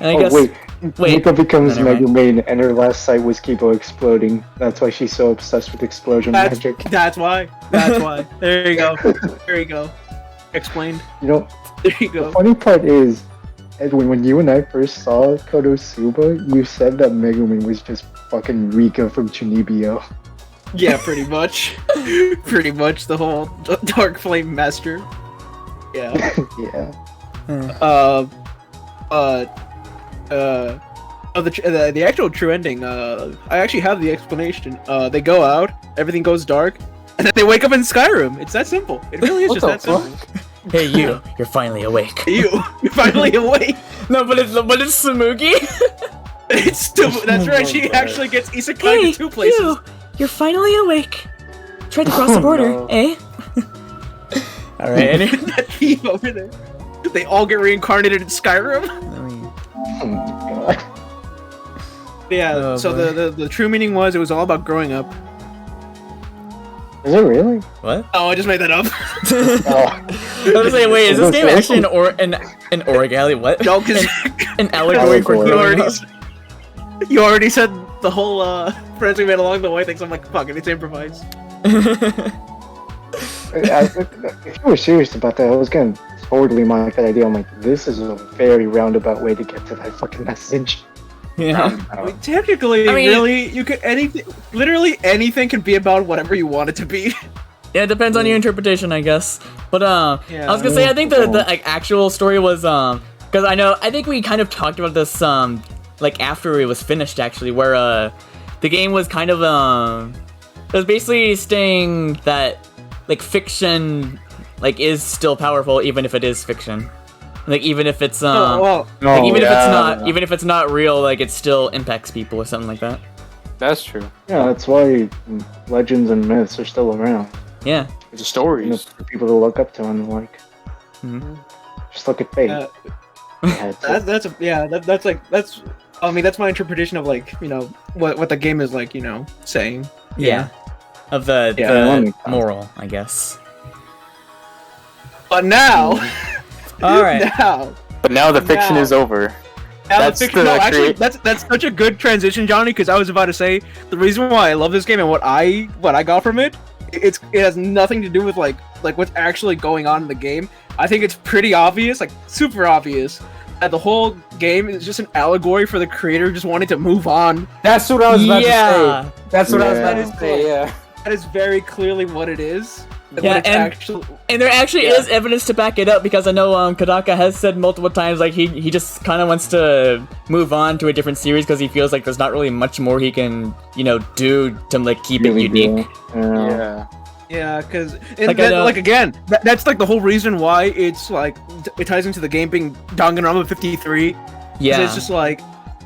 And I guess. Wait. Wait. Himiko becomes No, never mind. Megumin, and her last sight was Kibo exploding. That's why she's so obsessed with explosion magic. That's why. There you go. There you go. Explained. You know, There you the go. funny part is, Edwin, when you and I first saw Konosuba, you said that Megumin was just fucking Rika from Chunibyo. Yeah, pretty much. Pretty much the whole Dark Flame Master. Yeah. Yeah. The actual true ending, I actually have the explanation. They go out, everything goes dark, and then they wake up in Skyrim. It's that simple. It really is What just the that fuck? simple. Hey, you're finally awake. You're finally awake. No, but it's Tsumugi. It's still, that's right, she actually gets isekai to two places. you're finally awake. Tried to cross the border, no. eh? All right. That thief over there. They all get reincarnated in Skyrim. Oh my god. Yeah, Oh, so boy. the true meaning was it was all about growing up. Is it really? What? Oh, I just made that up. Oh. I was saying, wait, is this game actually an origami? What? No, because An allegory for Allegory. growing up? you already said the whole friends we made along the way things. I'm like, fuck it, it's improvised. If you were serious about that, I was gonna totally mock that idea. I'm like, this is a very roundabout way to get to that fucking message. Yeah. I mean, technically, I mean- really, you could literally anything can be about whatever you want it to be. Yeah, it depends on your interpretation, I guess. But Yeah. I was gonna say, I think the like actual story was because I think we kind of talked about this like after it was finished actually, where the game was kind of it was basically saying that like fiction like is still powerful even if it is fiction. Like even if it's well, like, even if it's yeah. not even if it's not real, like it still impacts people or something like that. That's true. Yeah, that's why legends and myths are still around. Yeah. The You know, stories. for people to look up to and like. Mhm. Just look at fate. that's I mean that's my interpretation of like what the game is like saying. Yeah. Of the, Yeah, that the makes sense. moral, I guess. But now, All right. now, But now the fiction Now. is over. now That's the fiction. the No, actually, create- that's such a good transition, Johnny. Because I was about to say the reason why I love this game and what I got from it, it has nothing to do with like what's actually going on in the game. I think it's pretty obvious, like super obvious, that the whole game is just an allegory for the creator just wanting to move on. That's what I was about Yeah. to say. That's what I was Yeah. about to say, yeah. That is very clearly what it is. And Yeah, what it's and- actually. And there actually Yeah. is evidence to back it up because I know Kodaka has said multiple times like he just kind of wants to move on to a different series because he feels like there's not really much more he can do to like keep it Really unique. do. Yeah. Yeah. Yeah, because Like, I know- again, that's like the whole reason why it's like it ties into the game being Danganronpa 3. Yeah. It's just like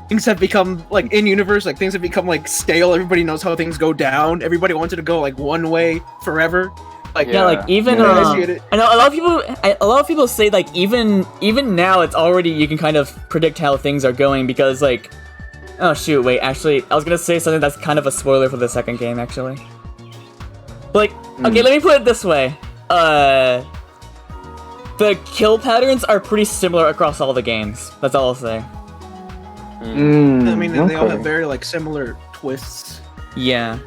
things have become like in universe, like things have become like stale. Everybody knows how things go down. Everybody wanted to go like one way forever. Like Yeah, like even Yeah. I see it. I know a lot of people say like even now it's already you can kind of predict how things are going because like oh shoot wait actually I was gonna say something that's kind of a spoiler for the second game actually. But, like okay let me put it this way the kill patterns are pretty similar across all the games. That's all I'll say. Mm, I mean, they all okay. have very like similar twists. Yeah.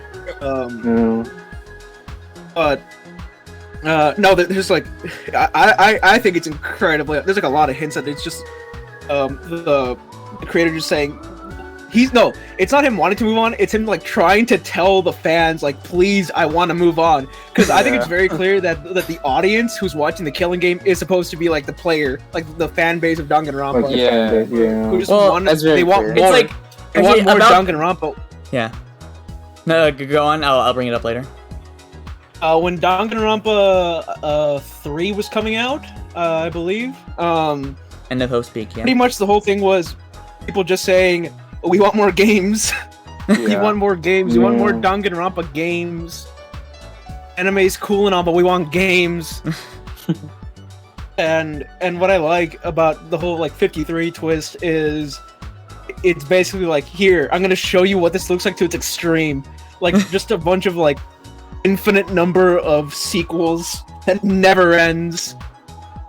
Um, Yeah. but no, there's like I think it's incredibly. There's like a lot of hints that it's just the creator just saying. It's not him wanting to move on. It's him like trying to tell the fans like, please, I want to move on. Because I think it's very clear that the audience who's watching the Killing Game is supposed to be like the player, like the fan base of Danganronpa. Like, Yeah. yeah. Who just Well, want that's very they want clear. more. It's like they want actually, more about- Danganronpa. Yeah. No, go on. I'll bring it up later. When Danganronpa 3 was coming out, I believe, And the post speak. Yeah. pretty much the whole thing was people just saying, we want more games. We Yeah. want more games. We want more Yeah. Danganronpa games. Anime's cool and all, but we want games. and what I like about the whole like 53 twist is it's basically like, here, I'm gonna show you what this looks like to its extreme. Like, just a bunch of, like, infinite number of sequels that never ends.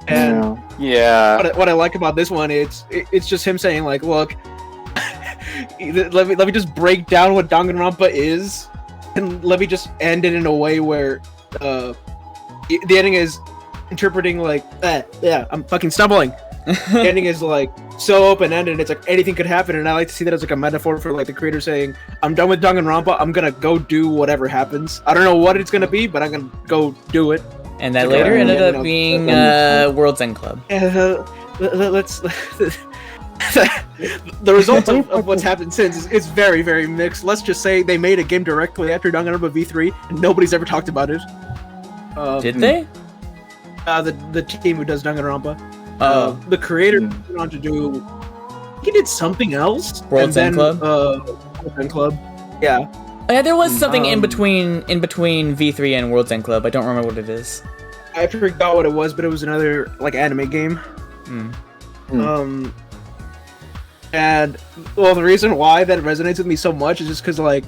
And Yeah. what I like about this one, it's just him saying, like, look, let me just break down what Danganronpa is, and let me just end it in a way where the ending is interpreting like, yeah, I'm fucking stumbling. The ending is like so open-ended, it's like anything could happen, and I like to see that as like a metaphor for like the creator saying, I'm done with Danganronpa, I'm gonna go do whatever happens. I don't know what it's gonna be, but I'm gonna go do it. And that later ended up being World's End Club. Let's the result of what's happened since is very, very mixed. Let's just say they made a game directly after Danganronpa V3, and nobody's ever talked about it. Did they? The team who does Danganronpa. Oh. The creator went on to do. He did something else. World's End Club. World's End Club. Yeah. Oh, yeah, there was something in between V3 and World's End Club. I don't remember what it is. I forgot what it was, but it was another like anime game. And well, the reason why that resonates with me so much is just because like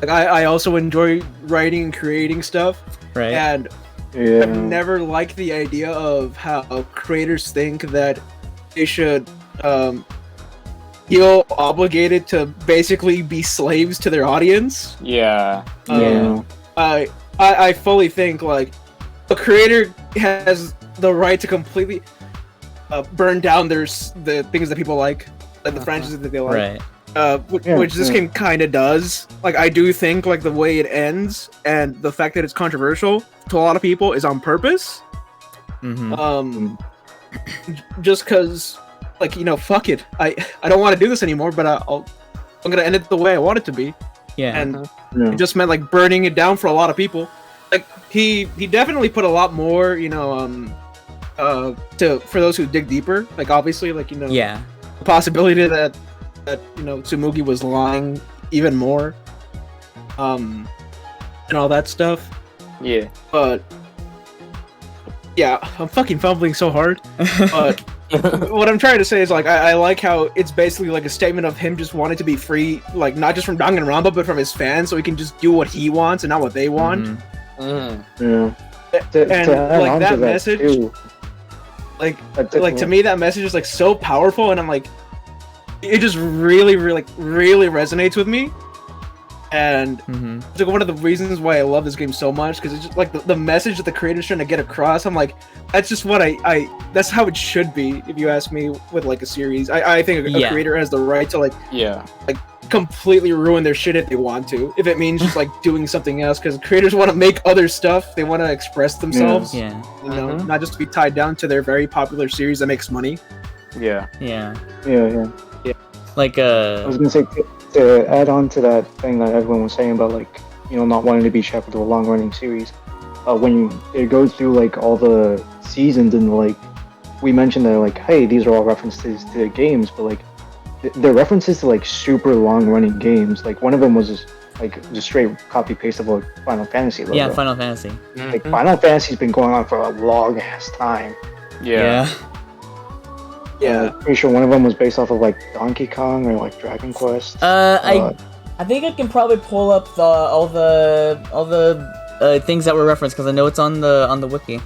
I also enjoy writing and creating stuff, Right. and I've never liked the idea of how creators think that they should feel obligated to basically be slaves to their audience. Yeah. I fully think like a creator has the right to completely burn down the things that people like the franchises that they like. Right. Which this game kind of does. Like, I do think like the way it ends and the fact that it's controversial to a lot of people is on purpose. Just because, like, you know, fuck it. I don't want to do this anymore, but I'm gonna end it the way I want it to be. Yeah. And it just meant like burning it down for a lot of people. Like he definitely put a lot more, you know, for those who dig deeper. Like obviously, like, you know, Yeah. the possibility that you know Tsumugi was lying even more, and all that stuff. Yeah. But yeah, I'm fucking fumbling so hard. But what I'm trying to say is like I like how it's basically like a statement of him just wanting to be free, like not just from Danganronpa but from his fans, so he can just do what he wants and not what they want. Yeah. And like that message, too. like to me that message is like so powerful, and I'm like, it just really resonates with me. And it's like one of the reasons why I love this game so much, because it's just like the message that the creator's trying to get across. I'm like, that's just what I that's how it should be, if you ask me, with like a series. I think a creator has the right to like completely ruin their shit if they want to, if it means just like doing something else, because creators want to make other stuff, they want to express themselves, you know, not just to be tied down to their very popular series that makes money. Yeah. Like I was gonna say, to add on to that thing that everyone was saying about, like, you know, not wanting to be shackled to a long-running series, when it goes through like all the seasons, and like we mentioned that, like, hey, these are all references to games, but like they're references to like super long-running games. Like one of them was just straight copy paste of like Final Fantasy logo. Yeah, Final Fantasy. Like Final Fantasy's been going on for a long ass time. Yeah. Pretty sure one of them was based off of like Donkey Kong or like Dragon Quest. I think I can probably pull up all the things that were referenced, because I know it's on the wiki.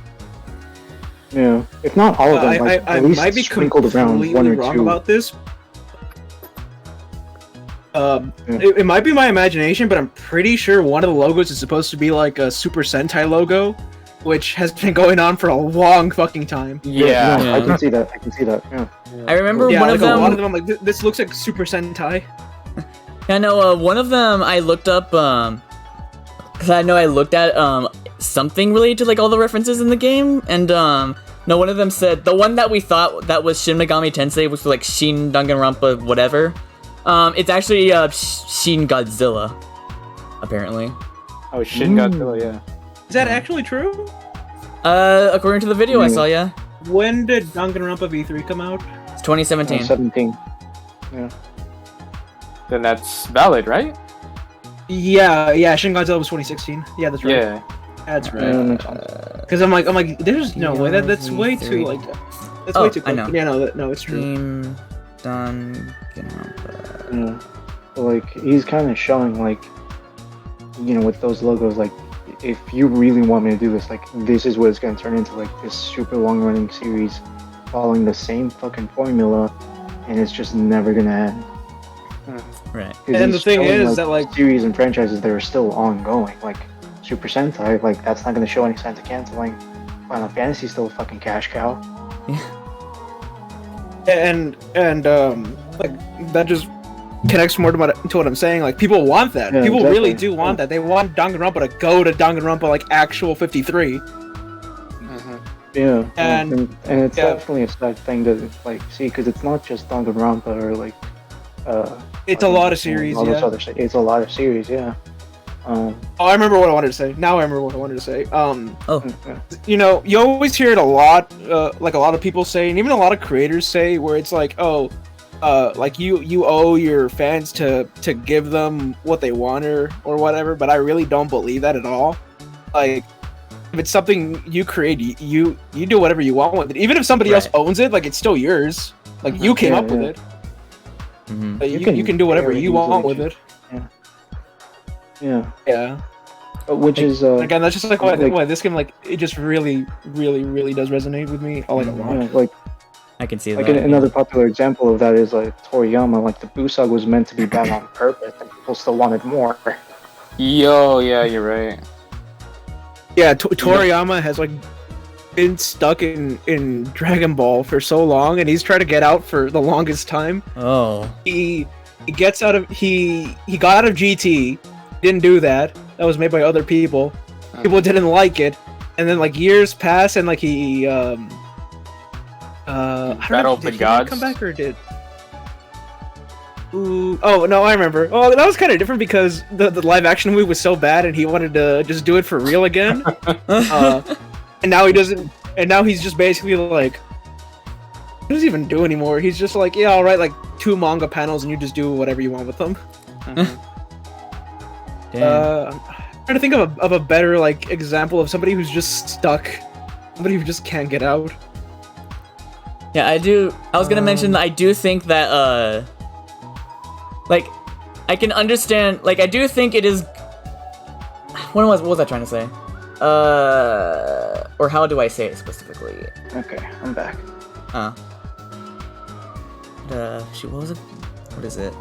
Yeah, if not all of them, like, I at least might be sprinkled around one or wrong two. about this. It might be my imagination, but I'm pretty sure one of the logos is supposed to be like a Super Sentai logo, which has been going on for a long fucking time. I can see that. Yeah. I remember Yeah, one like of them. a lot of them, I'm like, this looks like Super Sentai. I know one of them I looked up, because I know I looked at something related to like all the references in the game, and no, one of them said the one that we thought that was Shin Megami Tensei, which was like Shin Danganronpa whatever. It's actually Shin Godzilla, apparently. Oh, Shin Godzilla, yeah. Is that actually true? According to the video I saw, yeah. When did Danganronpa V3 come out? It's 2017. 17. Yeah. Then that's valid, right? Yeah, Shin Godzilla was 2016. Yeah, that's right. Yeah. That's right. Because I'm like, there's no way that's way too like, that's way too. I know. Yeah, no, it's true. Danganronpa. Yeah. So, like, he's kind of showing, like, with those logos, like, if you really want me to do this, like, this is what it's going to turn into, like, this super long-running series following the same fucking formula, and it's just never going to end. Right. And the thing is that, like, series and franchises that are still ongoing, like Super Sentai, like, that's not going to show any signs of canceling. Final Fantasy's still a fucking cash cow. and like that just connects more to what I'm saying. Like, people want that. Yeah, People exactly. really do want that. They want Danganronpa to go to Danganronpa like actual 53. Yeah, And- it's yeah. definitely a sad thing to, like, see, because it's not just Danganronpa or, like, It's a lot of series, all those yeah. other it's a lot of series, yeah. Oh, I remember what I wanted to say. Now I remember what I wanted to say. Yeah. You always hear it a lot, like a lot of people say, and even a lot of creators say, where it's like, like you owe your fans to give them what they want or whatever. But I really don't believe that at all. Like, if it's something you create, you do whatever you want with it. Even if somebody else Right. owns it, like, it's still yours. Like, you came Yeah, up with yeah. it. Mm-hmm. But You you can do whatever very you want easily with it. Yeah. Yeah. Which is Again, that's just like why like- this game, like, it just really, really, really does resonate with me. Like, a lot. yeah, like I can see Like that. another popular example of that is like Toriyama. Like the Busag was meant to be bad on purpose, and people still wanted more. Yo, yeah, you're right. Yeah, Toriyama has, like, been stuck in Dragon Ball for so long, and he's tried to get out for the longest time. Oh. He gets out of he got out of GT, didn't do that. That was made by other people. People didn't like it, and then, like, years pass, and, like, he I don't know, Battle of the did he Gods? come back or did? Ooh, oh no, I remember. Oh, that was kind of different because the live action movie was so bad, and he wanted to just do it for real again. And now he doesn't. And now he's just basically like, what does he even do anymore? He's just like, yeah, I'll write like 2 manga panels, and you just do whatever you want with them. Damn. I'm trying to think of a better, like, example of somebody who's just stuck, somebody who just can't get out. Yeah, I do. I was gonna mention that I do think that, like, I can understand. Like, I do think it is. What was I trying to say? Or how do I say it specifically? Okay, I'm back. Shoot, what was it? What is it?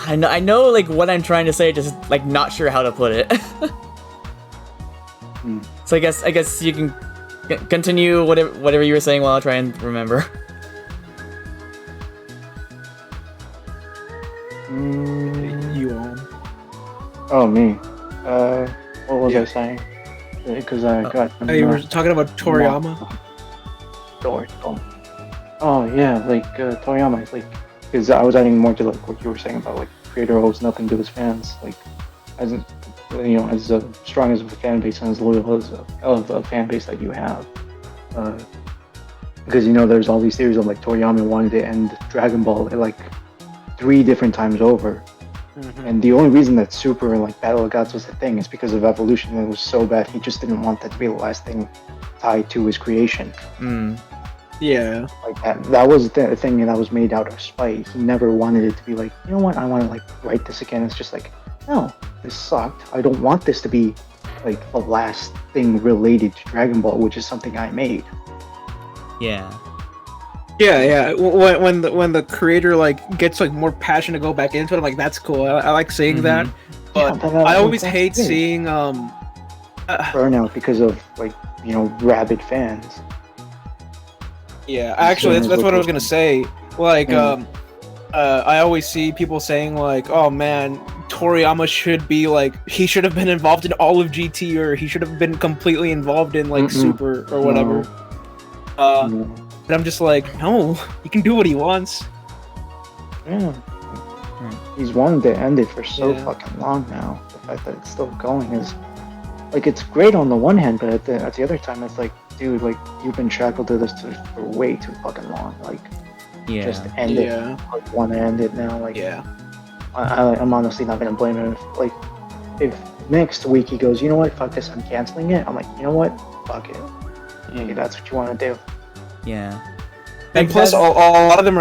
I know, like, what I'm trying to say, just, like, not sure how to put it. So I guess you can continue whatever you were saying while I try and remember. You own. Oh me. What was I saying? Because I got. You were talking about Toriyama. Oh yeah, like Toriyama is like, because I was adding more to like what you were saying about like creator owes nothing to his fans, like as strong as a fan base and as loyal as a fan base that you have, because there's all these theories of like Toriyama wanted to end Dragon Ball like 3 different times over. And the only reason that Super and like Battle of Gods was a thing is because of evolution. It was so bad he just didn't want that to be the last thing tied to his creation. Yeah. Like that was the thing that was made out of spite. He never wanted it to be like, you know what, I want to like write this again. It's just like, no, this sucked. I don't want this to be like the last thing related to Dragon Ball, which is something I made. Yeah. Yeah. When the creator like gets like more passion to go back into it, I'm like, that's cool. I like seeing that. But Yeah, I always that's hate it. seeing Burnout because of like rabid fans. Yeah, actually, that's what I was gonna say. Like, I always see people saying like, "Oh man, Toriyama should be like, he should have been involved in all of GT, or he should have been completely involved in like Super or whatever." But I'm just like, no, he can do what he wants. Yeah. He's wanted to end it for so Yeah. fucking long now. The fact that it's still going is like, it's great on the one hand, but at the other time, it's like, dude, like, you've been shackled to this for way too fucking long. Like, Yeah. just end it. I want to end it now. Like, Yeah. I'm honestly not gonna blame him. If next week he goes, you know what, fuck this, I'm canceling it. I'm like, you know what, fuck it. maybe that's what you want to do. Yeah. And plus, a lot of them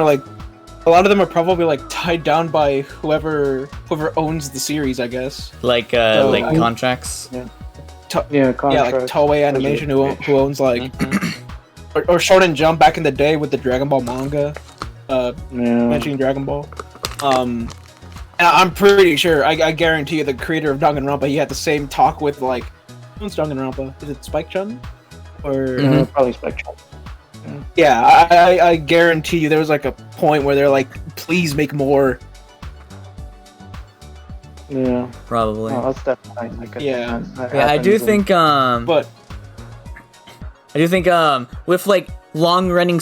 are probably like tied down by whoever owns the series, I guess. Like contracts. Yeah, Yeah, like contract. Toei Animation, who owns like, or Shonen Jump back in the day with the Dragon Ball manga, mentioning Dragon Ball. And I'm pretty sure, I guarantee you, the creator of Danganronpa, he had the same talk with like, who's Danganronpa? Is it Spike Chun? Or Probably Spectrum. yeah, I guarantee you, there was like a point where they're like, please make more. Yeah, Probably. that's definitely like Yeah. I do think But with like long running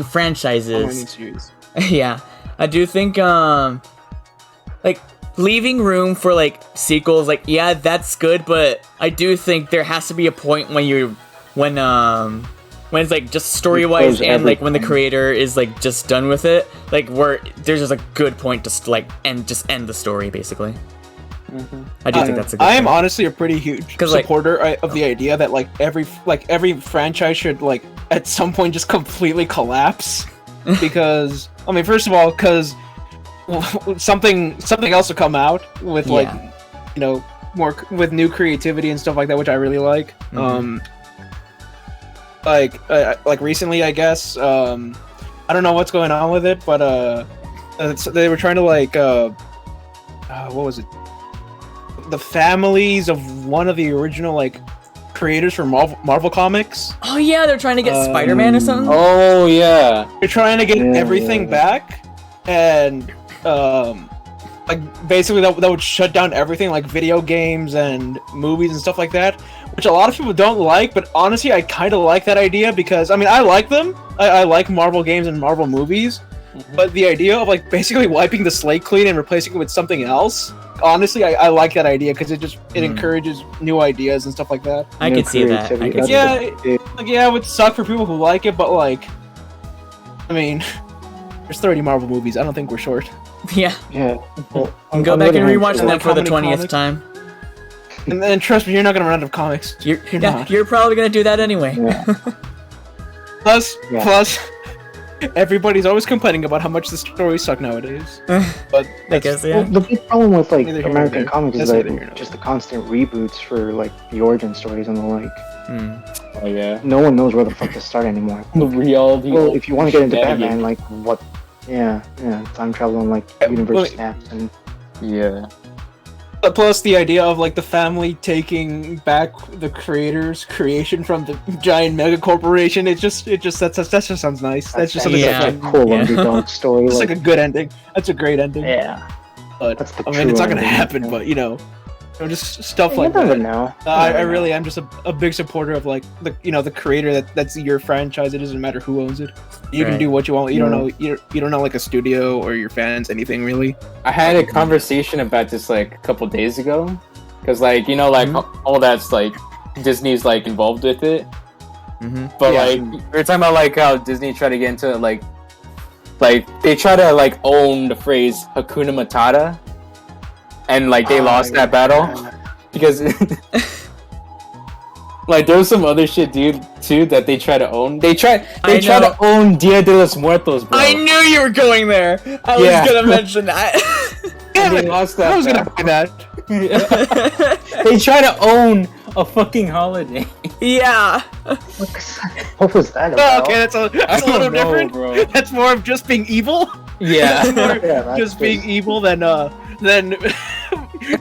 franchises. series. Yeah, I do think like leaving room for like sequels, like yeah, that's good, but I do think there has to be a point when it's like just story wise close and like when the everything. creator is like just done with it, like where there's just a good point to like end the story basically. I do think that's a good I am point. honestly a pretty huge 'Cause, like- supporter of the idea that like every franchise should like at some point just completely collapse, because I mean, first of all, because something else will come out with like, Yeah. you know, more with new creativity and stuff like that, which I really like. Like recently, I guess. I don't know what's going on with it, but they were trying to like what was it? The families of one of the original like creators from Marvel Comics. Oh yeah, they're trying to get Spider-Man or something. Oh yeah. They're trying to get Yeah, everything yeah. back, and like basically that would shut down everything, like video games and movies and stuff like that, which a lot of people don't like. But honestly, I kind of like that idea, because I mean, I like them. I like Marvel games and Marvel movies, but the idea of like basically wiping the slate clean and replacing it with something else. Honestly, I like that idea, because it encourages new ideas and stuff like that. I could see that. I creativity, could see that's that. Like, yeah, it would suck for people who like it, but like, I mean, there's 30 Marvel movies. I don't think we're short. Yeah. Yeah. Well, And go on the back and other hand, rewatch too, them like, for how the many 20th comics? time. And then trust me, you're not gonna run out of comics. You're not. you're probably gonna do that anyway. Yeah. Plus, Yeah. everybody's always complaining about how much the stories suck nowadays. But I guess yeah. Well, the big problem with like Neither here nor American there. comics is That's neither here nor like just the constant reboots for like the origin stories and the like. Oh yeah. No one knows where the fuck to start anymore. The reality. Well, if you want to get into Navigate. Batman, like what? Yeah, time travel and like universe well, snaps and Yeah. plus the idea of like the family taking back the creator's creation from the giant mega corporation, that just sounds nice. That's just something Yeah. that's like a cool Yeah. underdog story. It's like a good ending. That's a great ending. yeah, But that's the I mean, it's not gonna true ending, happen. yeah. But you know, just stuff you like never that. know. I really am just a big supporter of like the creator that's your franchise. It doesn't matter who owns it. You can Right. do what you want. You don't Yeah. know you don't know like a studio or your fans anything really. I had a conversation about this like a couple days ago, because like you know like all that's like Disney's like involved with it, but Yeah. like we were talking about like how Disney tried to get into like they try to like own the phrase Hakuna Matata, and like they lost that battle because like there was some other shit, dude, too, that they try to own. They try I to know. own Dia de los Muertos, bro. I knew you were going there. I Yeah. was gonna mention that. And they lost that I was gonna battle. play that. They try to own a fucking holiday. Yeah. What was that Oh, about? okay, that's a don't little know, different. bro. That's more of just being evil. Yeah. More Yeah, that's just being evil than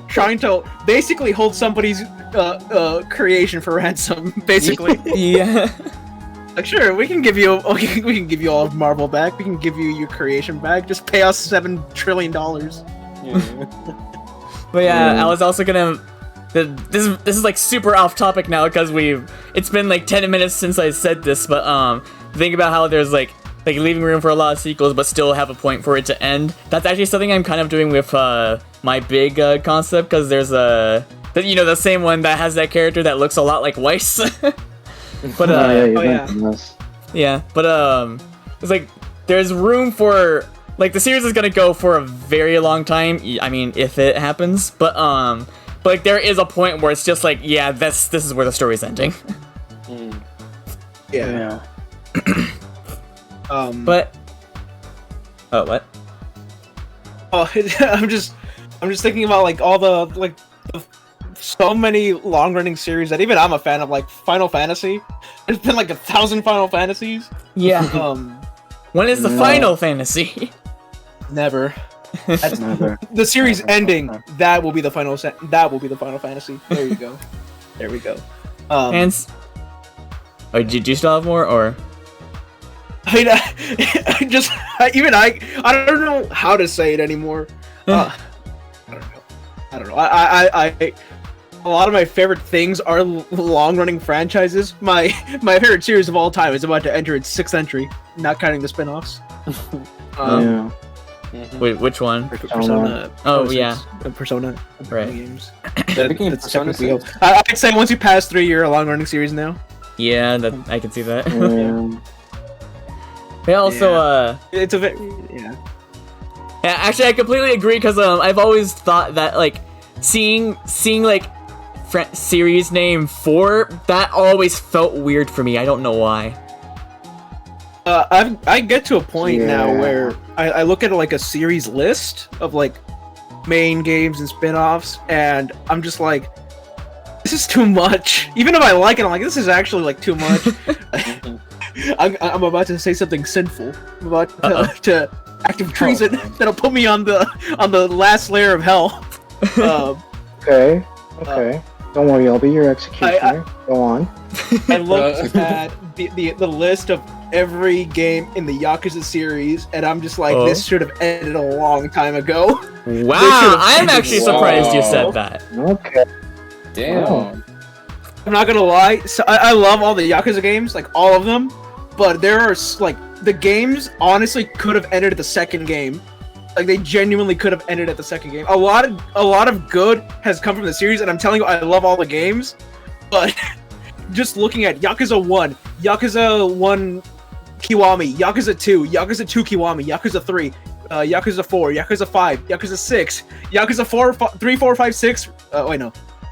trying to basically hold somebody's creation for ransom. Basically, Yeah. like sure, we can give you all of Marvel back. We can give you your creation back. Just pay us $7 trillion. But yeah, I was also gonna. This is like super off topic now because it's been like 10 minutes since I said this, but think about how there's like leaving room for a lot of sequels, but still have a point for it to end. That's actually something I'm kind of doing with my big concept, because there's the same one that has that character that looks a lot like Weiss. But you oh, yeah. mentioned this. yeah, but it's like there's room for like the series is gonna go for a very long time. I mean, if it happens, but like there is a point where it's just like, yeah, this is where the story's ending. Yeah. But what? Oh, I'm just thinking about like all the so many long-running series that even I'm a fan of, like Final Fantasy. There's been like 1,000 Final Fantasies. Yeah. When is the Final Fantasy? Never. Never. The series Never. ending. That will be the final. That will be the Final Fantasy. There you go. There we go. Did you still have more, or? I don't know how to say it anymore. I don't know. I a lot of my favorite things are long-running franchises. My favorite series of all time is about to enter its 6th entry, not counting the spin-offs. Yeah. Wait, which one? Persona. Oh, yeah. Persona. Right. Games. Speaking of That's Persona technically- 6. I'd say once you pass 3, you're a long-running series now. Yeah, I can see that. Yeah. They also, It's a bit. Yeah. yeah, actually, I completely agree, because I've always thought that, like, seeing like, series name 4, that always felt weird for me. I don't know why. I get to a point now Yeah. where I look at like a series list of like main games and spin-offs, and I'm just like, this is too much. Even if I like it, I'm like, this is actually like too much. I'm about to say something sinful. I'm about to active treason that'll put me on the last layer of hell. Okay. Don't worry, I'll be your executioner. Go on. I looked at the list of every game in the Yakuza series, and I'm just like, this should have ended a long time ago. Wow, I'm actually surprised you said that. Okay. Damn. I'm not gonna lie, so I love all the Yakuza games, like all of them, but there are like the games honestly could have ended at the second game. Like they genuinely could have ended at the second game. A lot of good has come from the series, and I'm telling you, I love all the games, but just looking at Yakuza 1, Yakuza 1 Kiwami, Yakuza 2, Yakuza 2 Kiwami, Yakuza 3, Yakuza 4, Yakuza 5, Yakuza 6, Yakuza 3, 4, 5, 6,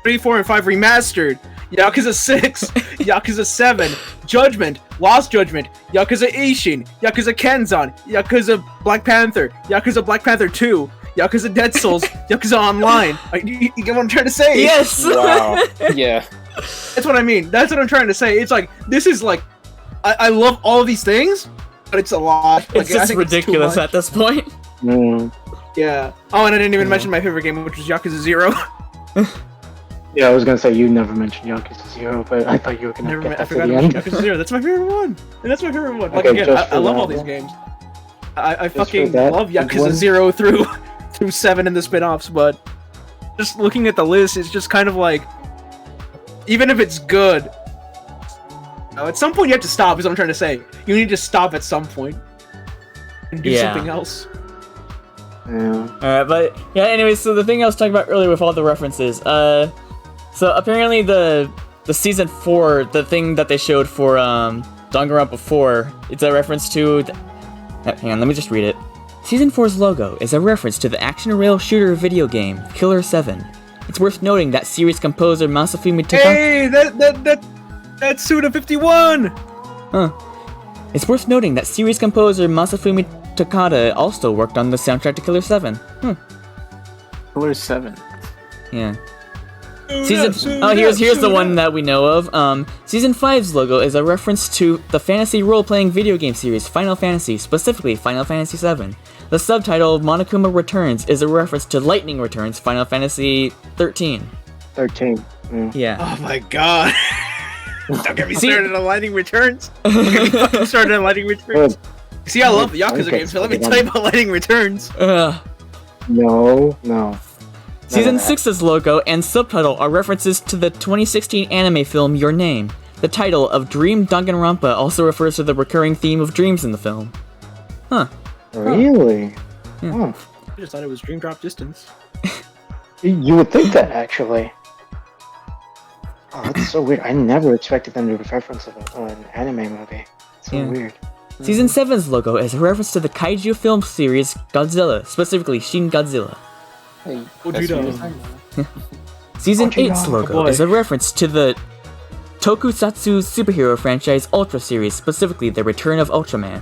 3, 4, and 5 remastered, Yakuza 6, Yakuza 7, Judgment, Lost Judgment, Yakuza Ishin, Yakuza Kenzan, Yakuza Black Panther, Yakuza Black Panther 2, Yakuza Dead Souls, Yakuza Online. You get what I'm trying to say? Yes! Wow. Yeah. That's what I mean. That's what I'm trying to say. It's like, this is like, I love all of these things, but it's a lot. It's Like, I just think ridiculous too at this point. Mm. Yeah. Oh, and I didn't even mention my favorite game, which was Yakuza 0. Yeah, I was gonna say you never mentioned Yakuza 0, but I thought you were gonna get I that to forgot the about end. Yakuza 0. That's my favorite one. And that's my favorite one. Like, Okay, again, just I for love that all these one. games. I for fucking that love Yakuza one. 0 through 7 in the spin-offs, but just looking at the list, it's just kind of like, even if it's good, at some point you have to stop, is what I'm trying to say. You need to stop at some point and do Yeah. something else. Yeah. Alright, but yeah, anyways, so the thing I was talking about earlier with all the references, so apparently the season 4, the thing that they showed for Danganronpa 4, it's a reference to hang on, let me just read it. Season 4's logo is a reference to the action rail shooter video game, Killer 7. It's worth noting that series composer Masafumi Takada... Hey, that's Suda 51! It's worth noting that series composer Masafumi Takada also worked on the soundtrack to Killer 7. Killer 7. Yeah. Here's the one that we know of. Season 5's logo is a reference to the fantasy role-playing video game series Final Fantasy, specifically Final Fantasy VII. The subtitle Monokuma Returns is a reference to Lightning Returns, Final Fantasy 13. 13. Yeah. Yeah. Oh my god. Don't get me started on Lightning Returns. Don't get me fucking started on Lightning Returns. Good. See, I love the Yakuza Okay, games, so let me okay, tell you about Lightning Returns. No. Season None of that. 6's logo and subtitle are references to the 2016 anime film Your Name. The title of Dream Danganronpa also refers to the recurring theme of dreams in the film. Really? Yeah. Huh. I just thought it was Dream Drop Distance. You would think that, actually. Oh, that's so weird. I never expected them to reference an anime movie. It's so Yeah. weird. Season 7's logo is a reference to the kaiju film series Godzilla, specifically Shin Godzilla. Hey, What that's do you what know? you're talking Season Ultra 8's Young, logo boy. is a reference to the Tokusatsu superhero franchise Ultra series, specifically the Return of Ultraman.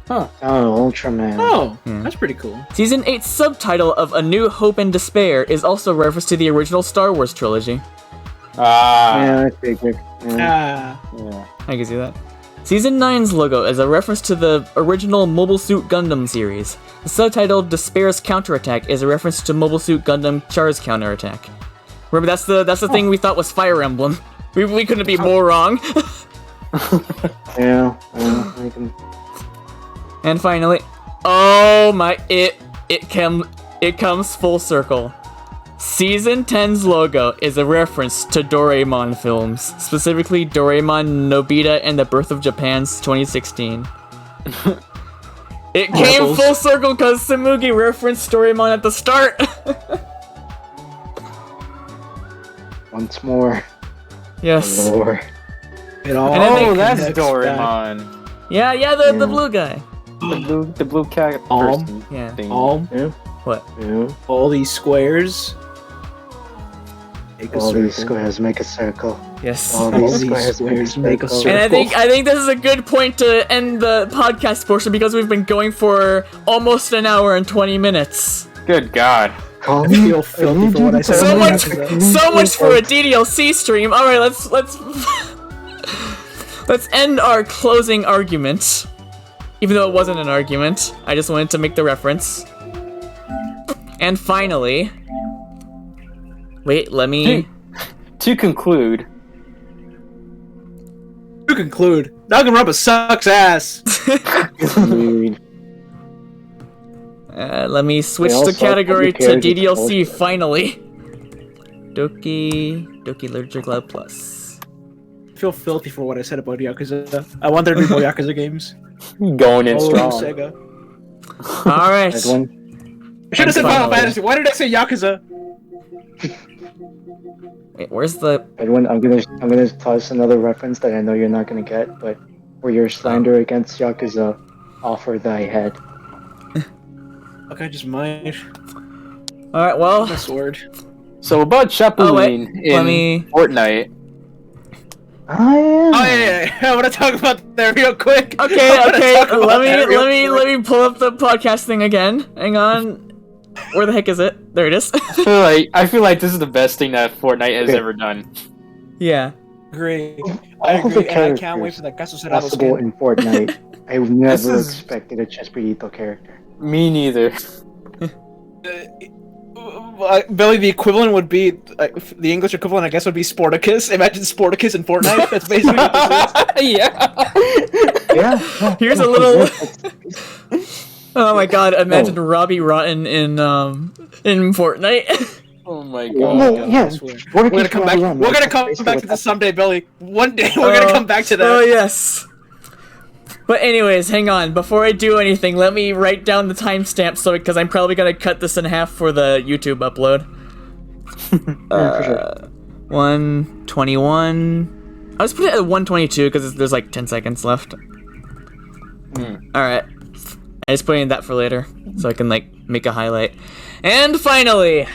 Oh, Ultraman. Oh, Yeah. that's pretty cool. Season 8's subtitle of A New Hope and Despair is also a reference to the original Star Wars trilogy. Yeah, I figured. Yeah. Ah, I can see that. Season 9's logo is a reference to the original Mobile Suit Gundam series. The subtitle Despair's Counterattack is a reference to Mobile Suit Gundam Char's Counterattack. Remember, that's the thing we thought was Fire Emblem. We couldn't be more wrong. Yeah, I can. And finally, oh my, it comes full circle. Season 10's logo is a reference to Doraemon films, specifically Doraemon, Nobita, and the Birth of Japan's 2016. It came Rebels. full circle because Samugi referenced Doraemon at the start. Once more. Yes. Lord. it all. And I think- Oh, that's connects back. Doraemon. Yeah, the Yeah. blue guy. The blue cat person Yeah. thing. Yeah. What? Yeah. All these squares. Make a All these circle. squares make a circle. Yes. All All these these squares squares make a circle. And circle. I think this is a good point to end the podcast portion because we've been going for almost an hour and 20 minutes. Good God. Call I me. feel filthy for what I said. So much for a DDLC stream. All right, let's let's end our closing argument. Even though it wasn't an argument, I just wanted to make the reference. And finally, wait, let me. To conclude, To conclude, Danganronpa sucks ass. Dude. Let me switch They all the suck, category who to cares? It's DDLC bullshit. finally. Doki Literature Club Plus. I feel filthy for what I said about Yakuza. I want there to be more Yakuza games. going in Oh, strong. Sega. All right. Edwin. I should have said Final Finally. Fantasy. Why did I say Yakuza? Wait, where's the? Edwin, I'm gonna toss another reference that I know you're not gonna get, but for your slander against Yakuza, offer thy head. Okay, just might. All right. Well, My sword. So about Chapulin in let me- Fortnite. I am. Oh yeah. I want to talk about that real quick. okay. I wanna Okay. talk about Let me that real quick. let me pull up the podcast thing again. Hang on. Where the heck is it? There it is. I feel like this is the best thing that Fortnite has Okay. ever done. Yeah. Agree. All I the agree, and I can't wait characters for that Caso Cerrado Possible skin. in Fortnite. I never is- expected a Chespirito character. Me neither. Billy, the equivalent would be the English equivalent, I guess, would be Sporticus. Imagine Sporticus in Fortnite. That's basically what this is. Yeah. Yeah. Here's a little. Oh my God! Imagine Robbie Rotten in Fortnite. Oh my Oh, god. yes. We're gonna come back. We're gonna come back to this someday, Billy. One day we're gonna come back to that. Oh yes. But anyways, hang on. Before I do anything, let me write down the timestamp because I'm probably gonna cut this in half for the YouTube upload. For sure. 121. I was put it at 122 because there's like 10 seconds left. All right. I just put in that for later so I can like make a highlight. And finally,